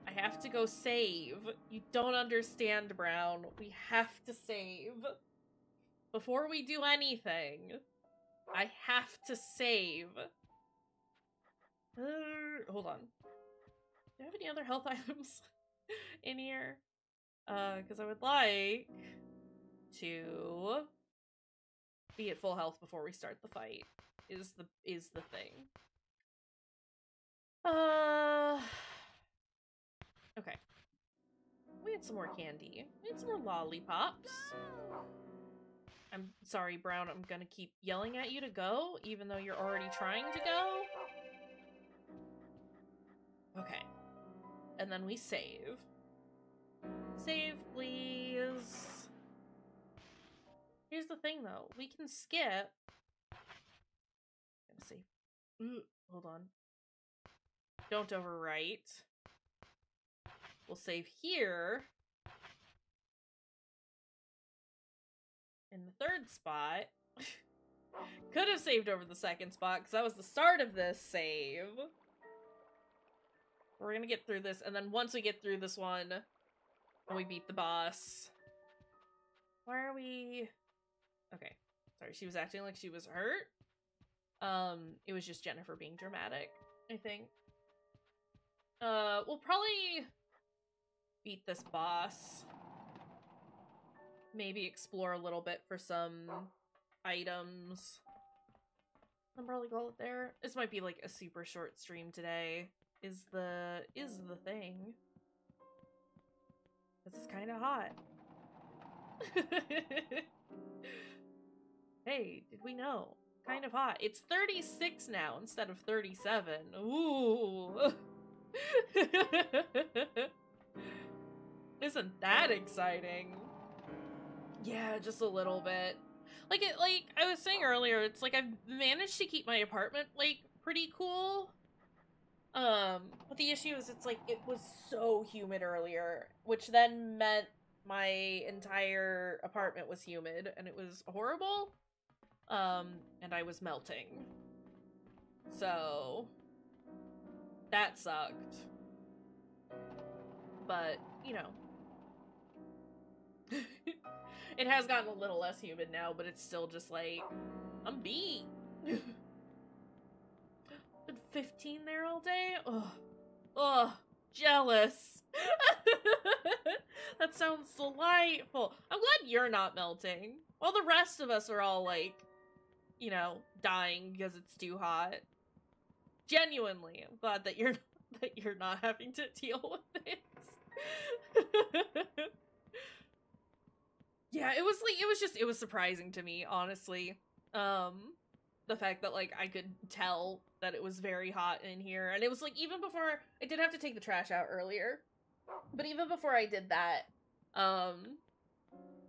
I have to go save. You don't understand, Brown. We have to save. Before we do anything, I have to save. Hold on. Do I have any other health items in here? Because I would like to be at full health before we start the fight. Is the thing. Okay. We had some more candy. We had some more lollipops. I'm sorry, Brown, I'm gonna keep yelling at you to go, even though you're already trying to go. Okay. And then we save. Save, please. Here's the thing, though. We can skip. I'm gonna save. Hold on. Don't overwrite. We'll save here. In the 3rd spot. Could have saved over the 2nd spot, because that was the start of this save. We're gonna get through this, and then once we get through this one, and we beat the boss. Why are we... okay. Sorry, she was acting like she was hurt. It was just Jennifer being dramatic, I think. We'll probably beat this boss. Maybe explore a little bit for some items. I'll probably call it there. This might be like a super short stream today. Is the thing. This is kind of hot. Hey, did we know? Kind of hot. It's 36 now instead of 37. Ooh. Isn't that exciting? Yeah, just a little bit. Like I was saying earlier, it's like I've managed to keep my apartment like pretty cool. But the issue is it's like it was so humid earlier, which then meant my entire apartment was humid and it was horrible. And I was melting. So that sucked. But, you know. It has gotten a little less humid now, but it's still just like, I'm beat. Been 15 there all day? Ugh. Ugh. Jealous. That sounds delightful. I'm glad you're not melting. While the rest of us are all like, you know, dying because it's too hot. Genuinely, I'm glad that you're not having to deal with it. Yeah, it was surprising to me, honestly. The fact that, like, I could tell that it was very hot in here. And it was, like, even before, I did have to take the trash out earlier. But even before I did that,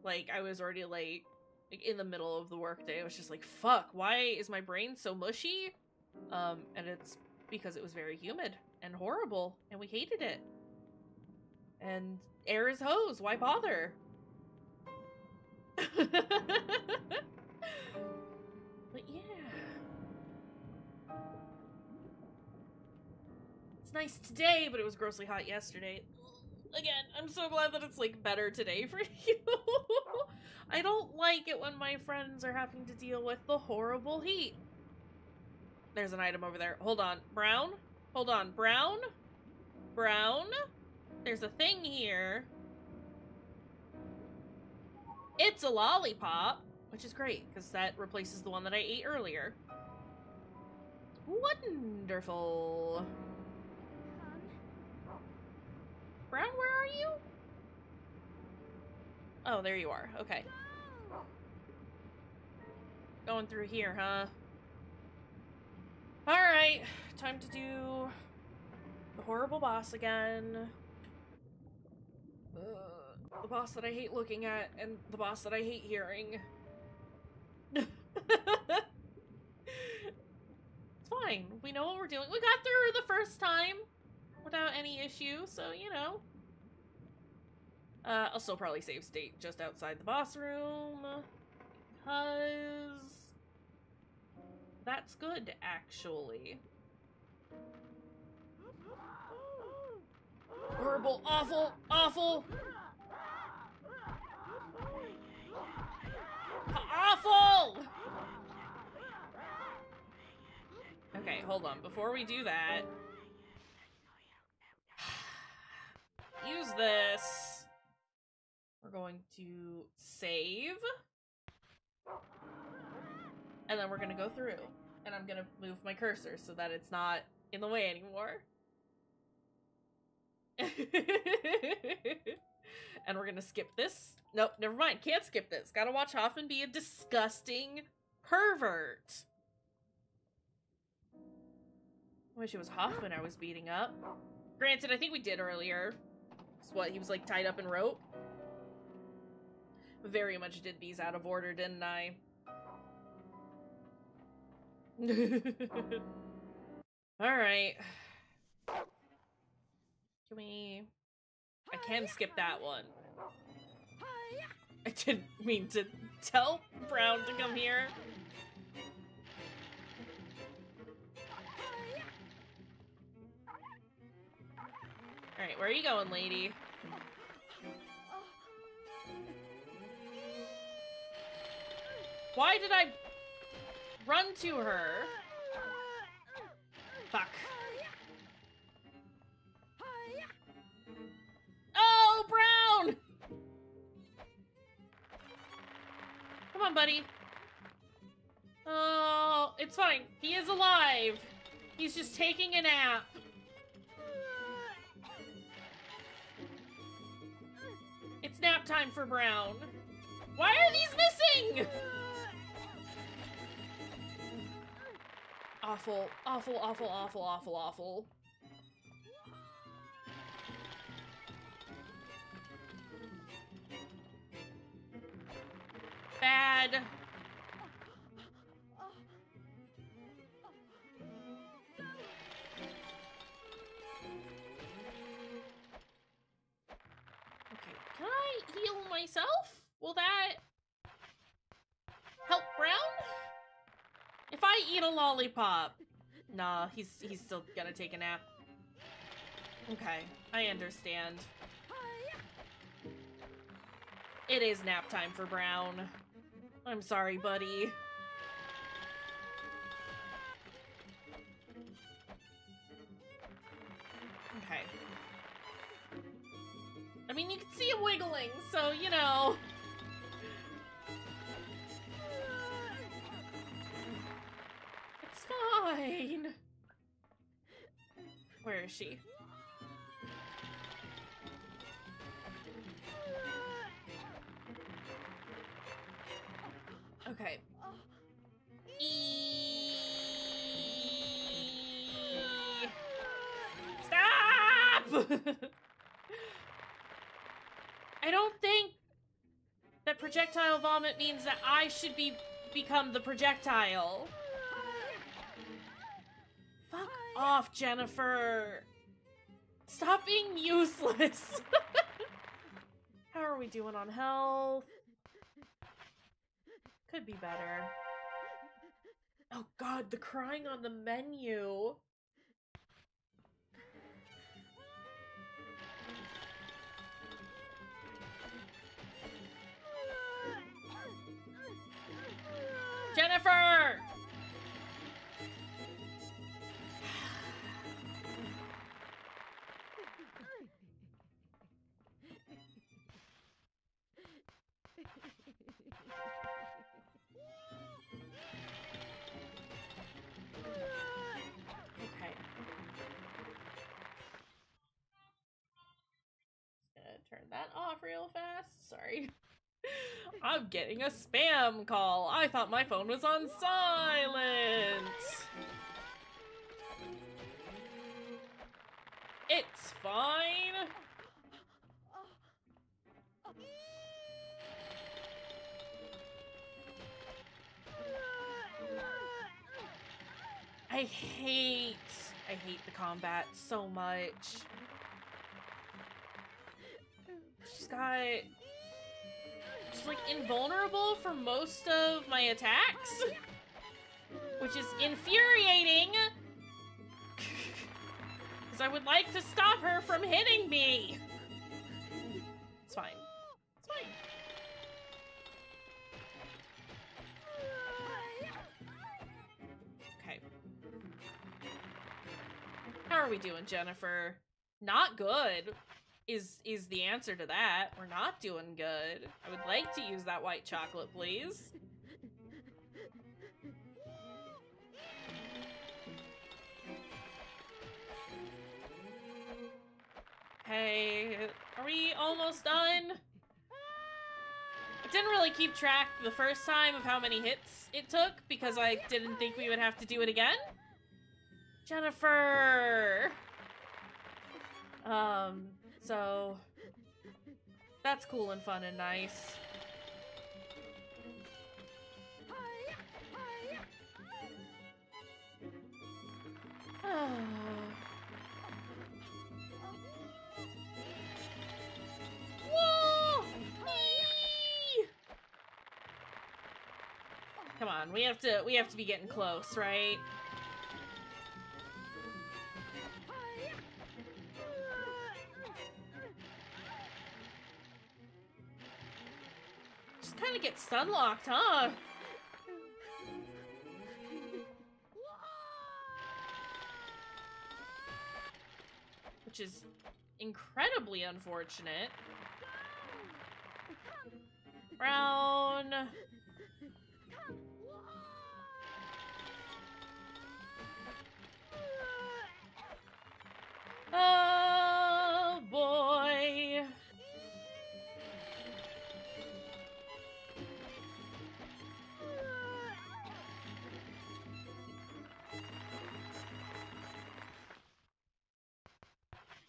like, I was already, like, in the middle of the workday. I was just like, fuck, why is my brain so mushy? And it's because it was very humid and horrible, and we hated it. And air is hose, why bother? But yeah. It's nice today, but it was grossly hot yesterday. Again, I'm so glad that it's, like, better today for you. I don't like it when my friends are having to deal with the horrible heat. There's an item over there. Hold on. Brown? Hold on. Brown? Brown? There's a thing here. It's a lollipop, which is great, because that replaces the one that I ate earlier. Wonderful. Brown, where are you? Oh, there you are. Okay. Going through here, huh? Alright, time to do the horrible boss again. The boss that I hate looking at, and the boss that I hate hearing. It's fine. We know what we're doing. We got through the first time without any issue, so, you know. I'll still probably save state just outside the boss room. Because that's good, actually. Horrible, awful, awful. Awful! Okay, hold on. Before we do that, use this. We're going to save. And then we're gonna go through. And I'm gonna move my cursor so that it's not in the way anymore. And we're gonna skip this. Nope, never mind. Can't skip this. Gotta watch Hoffman be a disgusting pervert. I wish it was Hoffman I was beating up. Granted, I think we did earlier. It's what, he was like tied up in rope? Very much did these out of order, didn't I? Alright. Can we... I can skip that one. I didn't mean to tell Brown to come here. Alright, where are you going, lady? Why did I run to her? Fuck. Oh, Brown! Come on, buddy. Oh, it's fine. He is alive. He's just taking a nap. It's nap time for Brown. Why are these missing? Awful, awful, awful, awful, awful, awful. Bad. Okay, can I heal myself? Will that help Brown? If I eat a lollipop... Nah, he's still gonna take a nap. Okay, I understand. It is nap time for Brown. I'm sorry, buddy. Okay. I mean, you can see him wiggling, so, you know... It's fine. Where is she? Okay. Stop! I don't think that projectile vomit means that I should become the projectile. Fuck off, Jennifer. Stop being useless. How are we doing on health? Could be better. Oh god, the crying on the menu. Jennifer! Turn that off real fast. Sorry. I'm getting a spam call. I thought my phone was on silent. It's fine. I hate the combat so much. She's like invulnerable for most of my attacks, which is infuriating. Because I would like to stop her from hitting me. It's fine. It's fine. Okay. How are we doing, Jennifer? Not good is the answer to that. We're not doing good. I would like to use that white chocolate, please. Hey, are we almost done? I didn't really keep track the first time of how many hits it took because I didn't think we would have to do it again. Jennifer! So that's cool and fun and nice. Whoa! Eee! Come on, we have to be getting close, right? Just kind of get stun locked, huh? Which is incredibly unfortunate. Brown. Oh boy.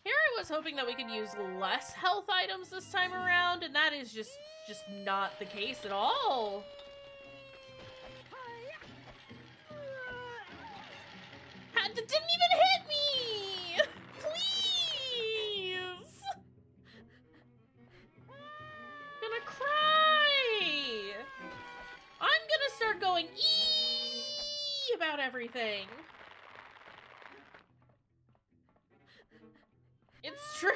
Here I was hoping that we could use less health items this time around, and that is just not the case at all. That didn't even hit me! Please! I'm gonna cry! I'm gonna start going eee about everything. It's true.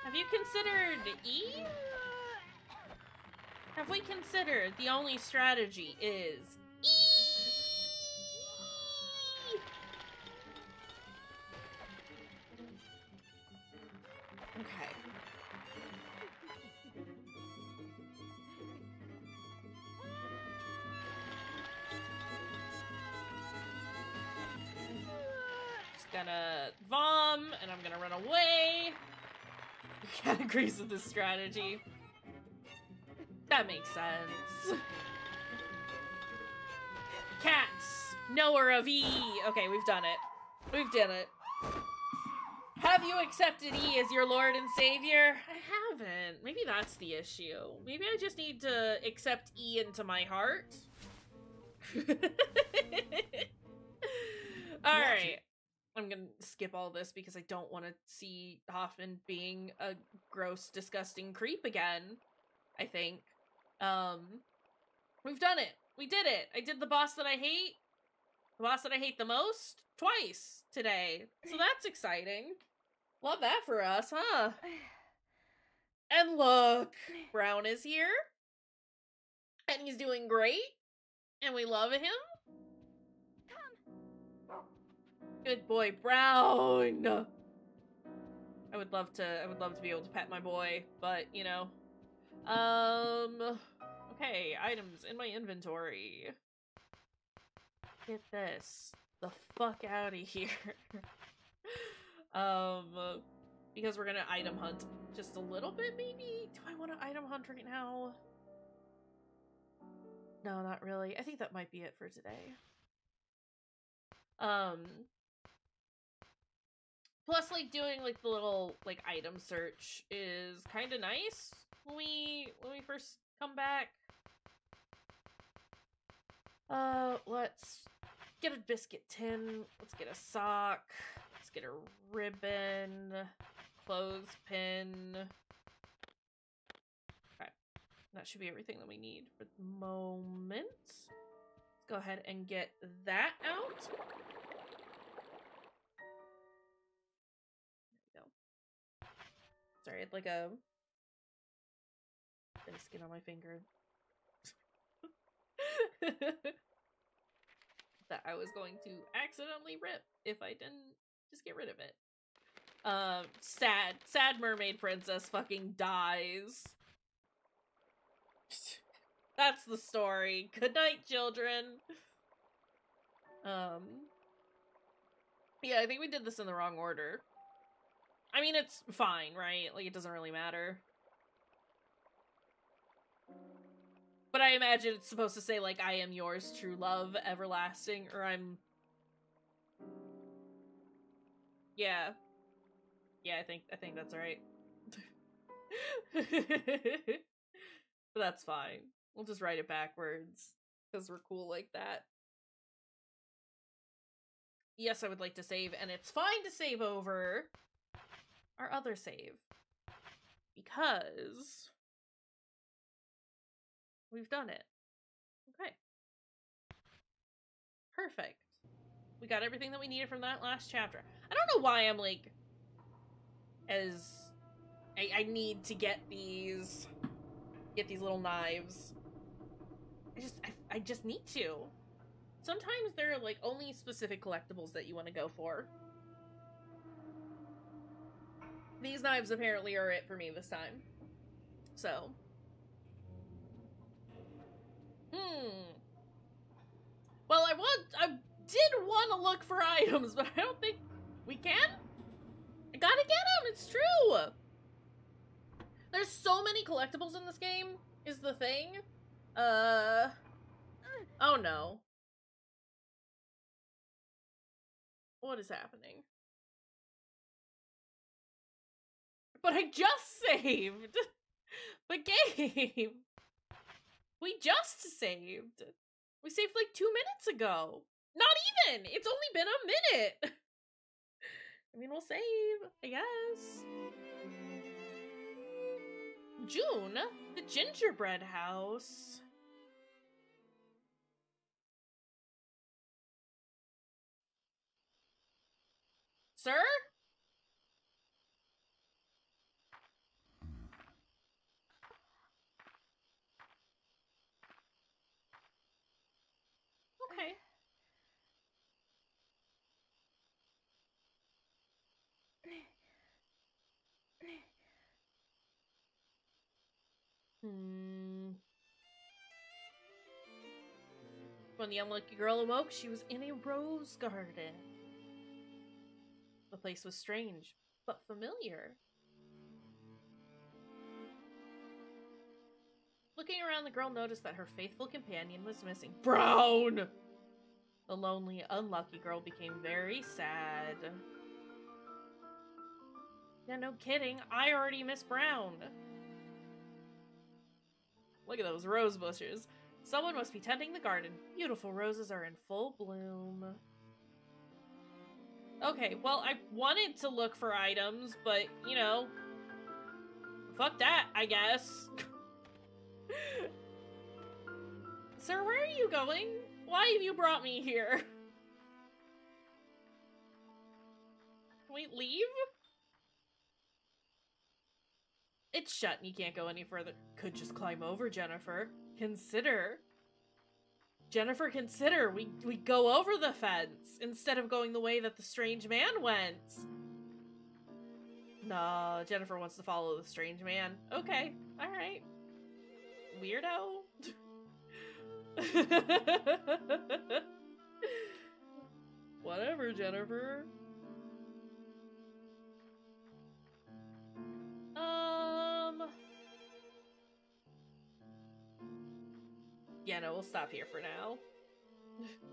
Have you considered E? Have we considered the only strategy is E? Okay. Gonna vom, and I'm gonna run away. Cat agrees with this strategy. That makes sense. Cats, knower of E. Okay, we've done it. We've done it. Have you accepted E as your Lord and Savior? I haven't. Maybe that's the issue. Maybe I just need to accept E into my heart. Alright. I'm gonna skip all this because I don't want to see Hoffman being a gross, disgusting creep again, I think. We've done it. We did it. I did the boss that I hate. The boss that I hate the most twice today. So that's exciting. Love that for us, huh? And look, Brown is here. And he's doing great. And we love him. Good boy, Brown. I would love to be able to pet my boy, but you know. Okay, items in my inventory. Get this the fuck out of here. Because we're gonna item hunt just a little bit, maybe? Do I want to item hunt right now? No, not really. I think that might be it for today. Plus, like, doing, like, the little, like, item search is kind of nice when we first come back. Let's get a biscuit tin. Let's get a sock. Let's get a ribbon. Clothespin. Okay. That should be everything that we need for the moment. Let's go ahead and get that out. There we go. Sorry, I had like a biscuit on my finger. That I was going to accidentally rip if I didn't just get rid of it. Sad mermaid princess fucking dies. That's the story. Good night, children. Yeah, I think we did this in the wrong order. I mean, it's fine, right? Like, it doesn't really matter. But I imagine it's supposed to say, like, I am yours, true love, everlasting, or I'm... Yeah. Yeah, I think that's right. But that's fine. We'll just write it backwards, because we're cool like that. Yes, I would like to save, and it's fine to save over our other save. Because we've done it. Okay. Perfect. We got everything that we needed from that last chapter. I don't know why I'm like, I need to get these little knives. I just need to. Sometimes there are like only specific collectibles that you want to go for. These knives apparently are it for me this time. So. Well, I did want to look for items, but I don't think we can. I gotta get them, it's true! There's so many collectibles in this game, is the thing. Oh no. What is happening? But I just saved! But game! We just saved! We saved like 2 minutes ago! Not even! It's only been a minute! I mean, we'll save, I guess. June, the gingerbread house. Sir? Okay. When the unlucky girl awoke, she was in a rose garden. The place was strange, but familiar. Looking around, the girl noticed that her faithful companion was missing. Brown! The lonely, unlucky girl became very sad. Yeah, no kidding. I already miss Brown. Look at those rose bushes. Someone must be tending the garden. Beautiful roses are in full bloom. Okay, well, I wanted to look for items, but, you know, fuck that, I guess. Sir, where are you going? Why have you brought me here? Can we leave? It's shut and you can't go any further. Could just climb over, Jennifer. Consider. Jennifer, consider. We go over the fence instead of going the way that the strange man went. Nah, Jennifer wants to follow the strange man. Okay, alright. Weirdo. Whatever, Jennifer. yeah, no, we'll stop here for now.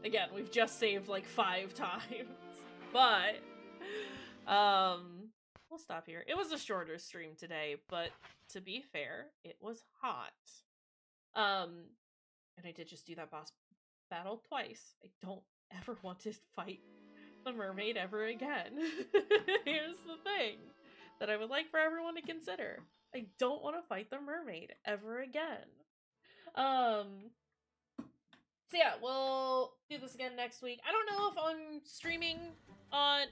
Again, we've just saved like 5 times. But, we'll stop here. It was a shorter stream today, but to be fair, it was hot. And I did just do that boss battle twice. I don't ever want to fight the mermaid ever again. Here's the thing that I would like for everyone to consider. I don't want to fight the mermaid ever again. So yeah, we'll do this again next week. I don't know if I'm streaming on...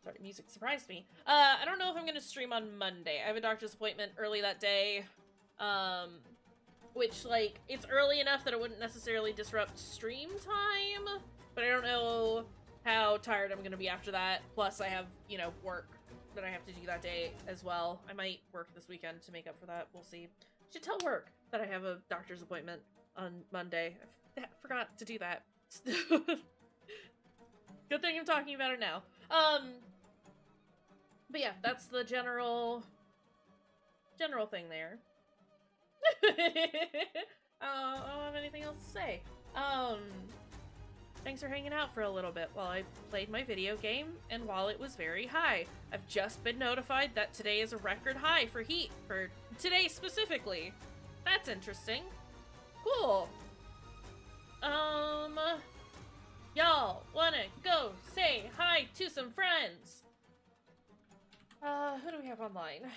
Sorry, music surprised me. I don't know if I'm gonna stream on Monday. I have a doctor's appointment early that day. Which, like, it's early enough that it wouldn't necessarily disrupt stream time, but I don't know how tired I'm gonna be after that. Plus, I have, you know, work that I have to do that day as well. I might work this weekend to make up for that. We'll see. I should tell work that I have a doctor's appointment on Monday. I forgot to do that. Good thing I'm talking about it now. But yeah, that's the general thing there. I don't have anything else to say. Thanks for hanging out for a little bit while I played my video game and while it was very high. I've just been notified that today is a record high for heat, for today specifically. That's interesting. Cool. Y'all wanna go say hi to some friends? Who do we have online?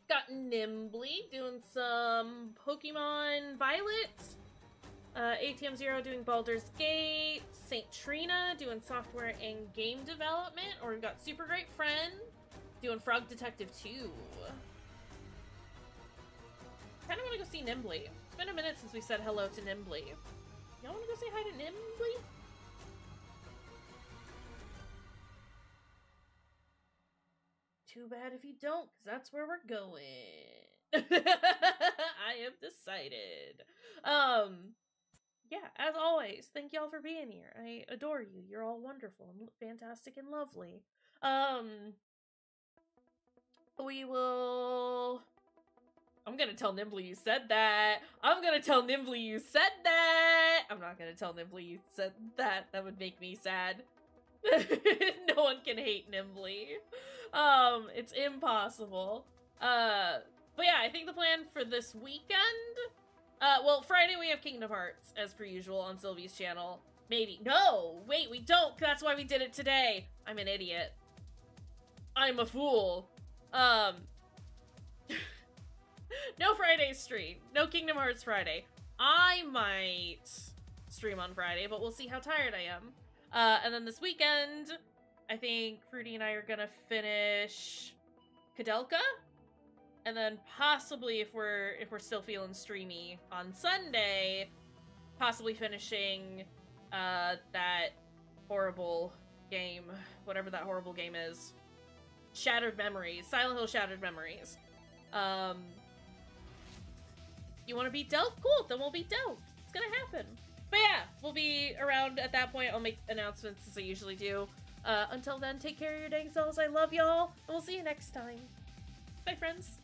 Got Nimbly doing some Pokemon Violet. ATM Zero doing Baldur's Gate. Saint Trina doing software and game development. Or we've got Super Great Friend doing Frog Detective 2. Kinda wanna go see Nimbly. It's been a minute since we said hello to Nimbly. Y'all wanna go say hi to Nimbly? Too bad if you don't, because that's where we're going. I have decided. Yeah, as always, thank y'all for being here. I adore you. You're all wonderful and fantastic and lovely. We will... I'm gonna tell Nimbly you said that. I'm gonna tell Nimbly you said that. I'm not gonna tell Nimbly you said that. That would make me sad. No one can hate Nimbly. It's impossible. But yeah, I think the plan for this weekend... well, Friday we have Kingdom Hearts, as per usual, on Sylvie's channel. Maybe. No! Wait, we don't! That's why we did it today! I'm an idiot. I'm a fool. No Friday stream. No Kingdom Hearts Friday. I might stream on Friday, but we'll see how tired I am. And then this weekend, I think Fruity and I are gonna finish Kadelka, and then possibly if we're still feeling streamy on Sunday, possibly finishing that horrible game, whatever that horrible game is, Shattered Memories, Silent Hill Shattered Memories. You want to beat Delph? Cool, then we'll beat Delph. It's gonna happen. But yeah, we'll be around at that point. I'll make announcements as I usually do. Until then, take care of your dang selves. I love y'all, and we'll see you next time. Bye, friends.